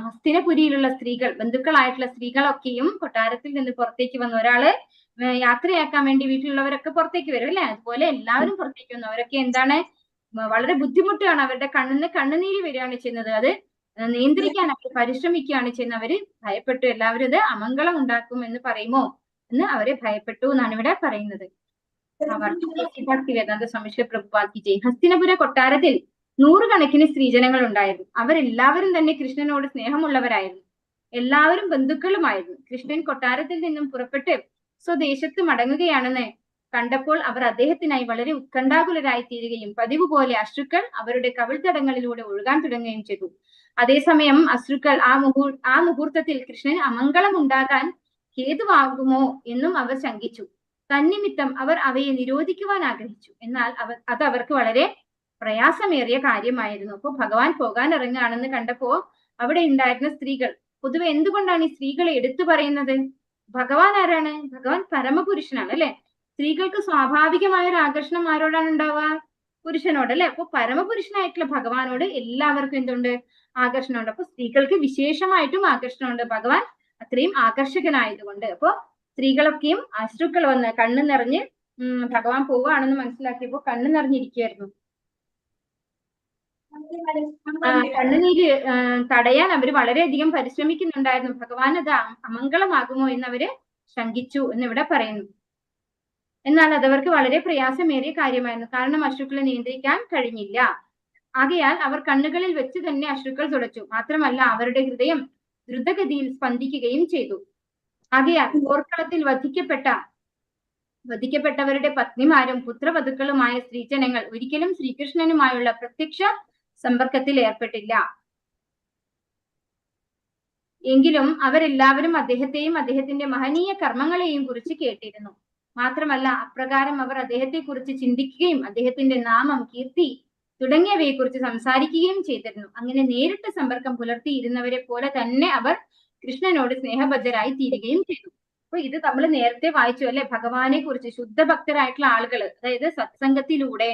ഹസ്തിനപുരിയിലുള്ള സ്ത്രീകൾ, ബന്ധുക്കളായിട്ടുള്ള സ്ത്രീകളൊക്കെയും കൊട്ടാരത്തിൽ നിന്ന് പുറത്തേക്ക് വന്നു. ഒരാള് യാത്രയാക്കാൻ വേണ്ടി വീട്ടിലുള്ളവരൊക്കെ പുറത്തേക്ക് വരും അല്ലെ, അതുപോലെ എല്ലാവരും പുറത്തേക്ക് വന്നു. അവരൊക്കെ എന്താണ്, വളരെ ബുദ്ധിമുട്ടാണ്, അവരുടെ കണ്ണുനീര് വരികയാണ് ചെയ്യുന്നത്. അത് നിയന്ത്രിക്കാൻ അവർ പരിശ്രമിക്കുകയാണ് ചെയ്യുന്നത്. അവര് ഭയപ്പെട്ടു, എല്ലാവരും ഇത് അമംഗളം ഉണ്ടാക്കും എന്ന് പറയുമോ എന്ന് അവരെ ഭയപ്പെട്ടു എന്നാണ് ഇവിടെ പറയുന്നത്. വേദാന്ത സ്വാമി ശ്രീല പ്രഭുപാദ് ജയ്. ഹസ്തിനപുര കൊട്ടാരത്തിൽ നൂറുകണക്കിന് സ്ത്രീജനങ്ങൾ ഉണ്ടായിരുന്നു. അവരെല്ലാവരും തന്നെ കൃഷ്ണനോട് സ്നേഹമുള്ളവരായിരുന്നു. എല്ലാവരും ബന്ധുക്കളുമായിരുന്നു. കൃഷ്ണൻ കൊട്ടാരത്തിൽ നിന്നും പുറപ്പെട്ട് സ്വദേശത്ത് മടങ്ങുകയാണെന്ന് കണ്ടപ്പോൾ അവർ അദ്ദേഹത്തിനായി വളരെ ഉത്കണ്ഠാകുലരായി തീരുകയും പതിവ് പോലെ അശ്രുക്കൾ അവരുടെ കവിൾത്തടങ്ങളിലൂടെ ഒഴുകാൻ തുടങ്ങുകയും ചെയ്തു. അതേസമയം അശ്രുക്കൾ ആ മുഹൂർത്തത്തിൽ കൃഷ്ണൻ അമംഗളം ഉണ്ടാകാൻ ഹേതുവാകുമോ എന്നും അവർ ശങ്കിച്ചു. തന്നിമിത്തം അവർ അവയെ നിരോധിക്കുവാൻ ആഗ്രഹിച്ചു. എന്നാൽ അത് അവർക്ക് വളരെ പ്രയാസമേറിയ കാര്യമായിരുന്നു. അപ്പൊ ഭഗവാൻ പോകാൻ ഇറങ്ങുകയാണെന്ന് കണ്ടപ്പോ അവിടെ ഉണ്ടായിരുന്ന സ്ത്രീകൾ, പൊതുവെ എന്തുകൊണ്ടാണ് ഈ സ്ത്രീകളെ എടുത്തു പറയുന്നത്? ഭഗവാൻ ആരാണ്? ഭഗവാൻ പരമപുരുഷനാണ് അല്ലെ. സ്ത്രീകൾക്ക് സ്വാഭാവികമായ ഒരു ആകർഷണം ആരോടാണ് ഉണ്ടാവുക? പുരുഷനോട് അല്ലെ. അപ്പൊ പരമപുരുഷനായിട്ടുള്ള ഭഗവാനോട് എല്ലാവർക്കും എന്തുണ്ട്? ആകർഷണമുണ്ട്. അപ്പൊ സ്ത്രീകൾക്ക് വിശേഷമായിട്ടും ആകർഷണമുണ്ട്. ഭഗവാൻ അത്രയും ആകർഷകനായതുകൊണ്ട്. അപ്പൊ സ്ത്രീകളൊക്കെയും അശ്രുക്കൾ വന്ന് കണ്ണു നിറഞ്ഞ് ഭഗവാൻ പോവുകയാണെന്ന് മനസ്സിലാക്കിയപ്പോ കണ്ണു നിറഞ്ഞിരിക്കുകയായിരുന്നു. കണ്ണുനീര് തടയാൻ അവര് വളരെയധികം പരിശ്രമിക്കുന്നുണ്ടായിരുന്നു. ഭഗവാൻ അത് അമംഗളമാകുമോ എന്നവര് ശങ്കിച്ചു എന്നിവിടെ പറയുന്നു. എന്നാൽ അതവർക്ക് വളരെ പ്രയാസമേറിയ കാര്യമായിരുന്നു. കാരണം അശ്രുക്കളെ നിയന്ത്രിക്കാൻ കഴിഞ്ഞില്ല. ആകയാൽ അവർ കണ്ണുകളിൽ വെച്ച് തന്നെ അശ്രുക്കൾ തുടച്ചു. മാത്രമല്ല അവരുടെ ഹൃദയം ദ്രുതഗതിയിൽ സ്പന്ദിക്കുകയും ചെയ്തു. ആകയാൽ പോർക്കളത്തിൽ വധിക്കപ്പെട്ടവരുടെ പത്നിമാരും പുത്രവധുക്കളുമായ സ്ത്രീജനങ്ങൾ ഒരിക്കലും ശ്രീകൃഷ്ണനുമായുള്ള പ്രത്യക്ഷ സമ്പർക്കത്തിൽ ഏർപ്പെട്ടില്ല. എങ്കിലും അവരെല്ലാവരും അദ്ദേഹത്തെയും അദ്ദേഹത്തിന്റെ മഹനീയ കർമ്മങ്ങളെയും കുറിച്ച് കേട്ടിരുന്നു. മാത്രമല്ല അപ്രകാരം അവർ അദ്ദേഹത്തെ കുറിച്ച് ചിന്തിക്കുകയും അദ്ദേഹത്തിന്റെ നാമം, കീർത്തി തുടങ്ങിയവയെ കുറിച്ച് സംസാരിക്കുകയും ചെയ്തിരുന്നു. അങ്ങനെ നേരിട്ട് സമ്പർക്കം പുലർത്തിയിരുന്നവരെ പോലെ തന്നെ അവർ കൃഷ്ണനോട് സ്നേഹബദ്ധരായി തീരുകയും ചെയ്തു. അപ്പൊ ഇത് നമ്മൾ നേരത്തെ വായിച്ചു അല്ലെ. ഭഗവാനെ കുറിച്ച് ശുദ്ധഭക്തരായിട്ടുള്ള ആളുകൾ, അതായത് സത്സംഗത്തിലൂടെ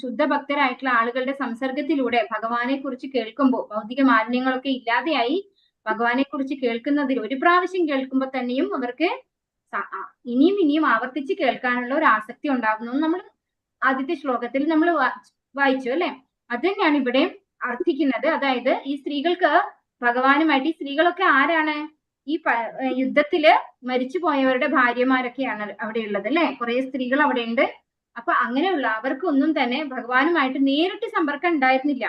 ശുദ്ധഭക്തരായിട്ടുള്ള ആളുകളുടെ സംസർഗത്തിലൂടെ ഭഗവാനെ കുറിച്ച് കേൾക്കുമ്പോൾ ഭൗതിക മാലിന്യങ്ങളൊക്കെ ഇല്ലാതെയായി ഭഗവാനെ കുറിച്ച് കേൾക്കുന്നതിൽ ഒരു പ്രാവശ്യം കേൾക്കുമ്പോൾ തന്നെയും അവർക്ക് ഇനിയും ഇനിയും ആവർത്തിച്ച് കേൾക്കാനുള്ള ഒരു ആസക്തി ഉണ്ടാകുന്നു. നമ്മൾ ആദ്യത്തെ ശ്ലോകത്തിൽ നമ്മൾ വായിച്ചു അല്ലെ? അത് തന്നെയാണ് ഇവിടെ അർത്ഥിക്കുന്നത്. അതായത് ഈ സ്ത്രീകൾക്ക് ഭഗവാനുമായിട്ട്, ഈ സ്ത്രീകളൊക്കെ ആരാണ്? ഈ യുദ്ധത്തില് മരിച്ചു പോയവരുടെ ഭാര്യമാരൊക്കെയാണ് അവിടെ ഉള്ളത് അല്ലെ? കുറെ സ്ത്രീകൾ അവിടെ ഉണ്ട്. അപ്പൊ അങ്ങനെയുള്ള അവർക്കൊന്നും തന്നെ ഭഗവാനുമായിട്ട് നേരിട്ട് സമ്പർക്കം ഉണ്ടായിരുന്നില്ല.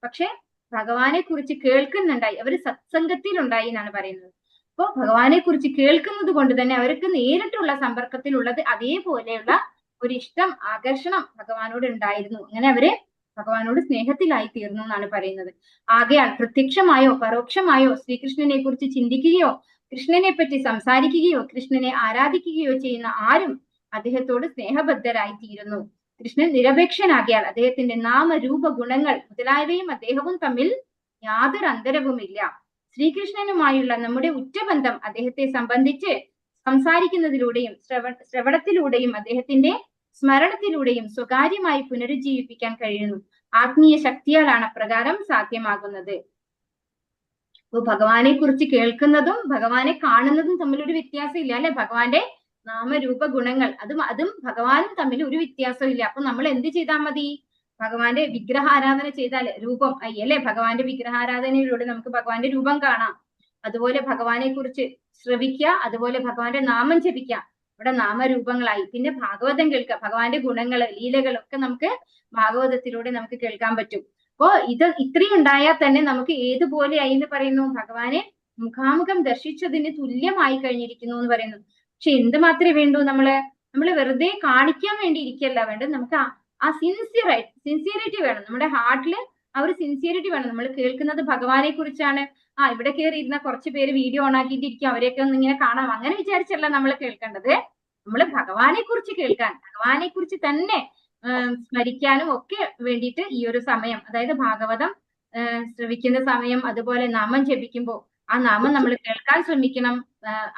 പക്ഷെ ഭഗവാനെ കുറിച്ച് കേൾക്കുന്നുണ്ടായി, അവര് സത്സംഗത്തിൽ ഉണ്ടായി എന്നാണ് പറയുന്നത്. അപ്പൊ ഭഗവാനെ കുറിച്ച് കേൾക്കുന്നത് കൊണ്ട് തന്നെ അവർക്ക് നേരിട്ടുള്ള സമ്പർക്കത്തിലുള്ളത് അതേപോലെയുള്ള ഒരു ഇഷ്ടം, ആകർഷണം ഭഗവാനോട് ഉണ്ടായിരുന്നു. അങ്ങനെ അവര് ഭഗവാനോട് സ്നേഹത്തിലായി തീർന്നു എന്നാണ് പറയുന്നത്. ആകയാൽ പ്രത്യക്ഷമായോ പരോക്ഷമായോ ശ്രീകൃഷ്ണനെ കുറിച്ച് ചിന്തിക്കുകയോ കൃഷ്ണനെ പറ്റി സംസാരിക്കുകയോ കൃഷ്ണനെ ആരാധിക്കുകയോ ചെയ്യുന്ന ആരും അദ്ദേഹത്തോട് സ്നേഹബദ്ധരായി തീരുന്നു. കൃഷ്ണൻ നിരപേക്ഷനാകിയാൽ അദ്ദേഹത്തിന്റെ നാമരൂപ ഗുണങ്ങൾ മുതലായവയും അദ്ദേഹവും തമ്മിൽ യാതൊരു അന്തരവുമില്ല. ശ്രീകൃഷ്ണനുമായുള്ള നമ്മുടെ ഉറ്റബന്ധം അദ്ദേഹത്തെ സംബന്ധിച്ച് സംസാരിക്കുന്നതിലൂടെയും ശ്രവണത്തിലൂടെയും അദ്ദേഹത്തിന്റെ സ്മരണത്തിലൂടെയും സ്വകാര്യമായി പുനരുജ്ജീവിപ്പിക്കാൻ കഴിയുന്നു. ആത്മീയ ശക്തിയാലാണ് അപ്രകാരം സാധ്യമാകുന്നത്. അപ്പൊ ഭഗവാനെ കുറിച്ച് കേൾക്കുന്നതും ഭഗവാനെ കാണുന്നതും തമ്മിലൊരു വ്യത്യാസം ഇല്ല അല്ലെ? ഭഗവാന്റെ നാമരൂപ ഗുണങ്ങൾ അതും ഭഗവാനും തമ്മിൽ ഒരു വ്യത്യാസം ഇല്ല. അപ്പൊ നമ്മൾ എന്ത് ചെയ്താൽ മതി? ഭഗവാന്റെ വിഗ്രഹാരാധന ചെയ്താൽ രൂപം അല്ലേ? ഭഗവാന്റെ വിഗ്രഹാരാധനയിലൂടെ നമുക്ക് ഭഗവാന്റെ രൂപം കാണാം. അതുപോലെ ഭഗവാനെ കുറിച്ച് ശ്രവിക്കുക, അതുപോലെ ഭഗവാന്റെ നാമം ജപിക്കുക. ഇവിടെ നാമരൂപങ്ങളായി. പിന്നെ ഭാഗവതം കേൾക്കുക, ഭഗവാന്റെ ഗുണങ്ങള് ലീലകളൊക്കെ നമുക്ക് ഭാഗവതത്തിലൂടെ നമുക്ക് കേൾക്കാൻ പറ്റും. അപ്പോ ഇത്രയും ഉണ്ടായാൽ തന്നെ നമുക്ക് ഏതുപോലെയായി എന്ന് പറയുന്നു? ഭഗവാനെ മുഖാമുഖം ദർശിച്ചതിന് തുല്യമായി കഴിഞ്ഞിരിക്കുന്നു എന്ന് പറയുന്നു. പക്ഷെ എന്ത് മാത്രമേ വേണ്ടൂ? നമ്മള് വെറുതെ കാണിക്കാൻ വേണ്ടി ഇരിക്കല്ല വേണ്ടത്. നമുക്ക് ആ സിൻസിയറിറ്റി വേണം. നമ്മുടെ ഹാർട്ടില് ആ ഒരു സിൻസിയറിറ്റി വേണം. നമ്മൾ കേൾക്കുന്നത് ഭഗവാനെ കുറിച്ചാണ്. ഇവിടെ കയറി ഇരുന്ന കുറച്ച് പേര് വീഡിയോ ഓൺ ആക്കിയിട്ടിരിക്കും, അവരെയൊക്കെ ഒന്ന് ഇങ്ങനെ കാണാം, അങ്ങനെ വിചാരിച്ചല്ല നമ്മൾ കേൾക്കേണ്ടത്. നമ്മൾ ഭഗവാനെ കുറിച്ച് കേൾക്കാൻ, ഭഗവാനെ കുറിച്ച് തന്നെ സ്മരിക്കാനും ഒക്കെ വേണ്ടിയിട്ട് ഈ ഒരു സമയം, അതായത് ഭാഗവതം ശ്രവിക്കുന്ന സമയം, അതുപോലെ നാമം ജപിക്കുമ്പോൾ ആ നാമം നമ്മൾ കേൾക്കാൻ ശ്രമിക്കണം.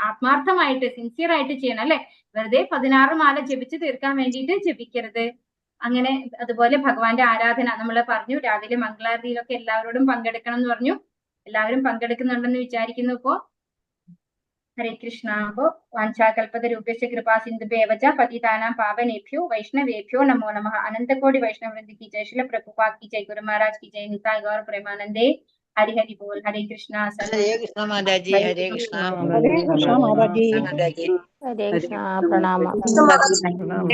ആത്മാർത്ഥമായിട്ട് സിൻസിയർ ആയിട്ട് ചെയ്യണം അല്ലെ? വെറുതെ 16 മാല ജപിച്ച് തീർക്കാൻ വേണ്ടിയിട്ട് ജപിക്കരുത്. അങ്ങനെ അതുപോലെ ഭഗവാന്റെ ആരാധന നമ്മൾ പറഞ്ഞു. രാവിലെ മംഗളാരതിയിലൊക്കെ എല്ലാവരോടും പങ്കെടുക്കണം എന്ന് പറഞ്ഞു. എല്ലാവരും പങ്കെടുക്കുന്നുണ്ടെന്ന് വിചാരിക്കുന്നു. ഇപ്പോ ഹരേ കൃഷ്ണ. അപ്പോ വാഞ്ചാകൽപത രൂപേശ കൃപാ സിന്ധുഭേവച പതിതാനാം പാവനേഭ്യോ വൈഷ്ണവേഭ്യോ നമോ നമഃ. അനന്തകോടി വൈഷ്ണവൃന്ദി की जय, श्रील प्रभुपाद की जय, गुरु महाराज की जय, निताय गौर प्रेमानंदे. हरि हरि बोल. हरे कृष्णा. हरे कृष्णा माता जी, हरे कृष्णा माता जी, माता जी, हरे कृष्ण प्रणाम। प्रणाम।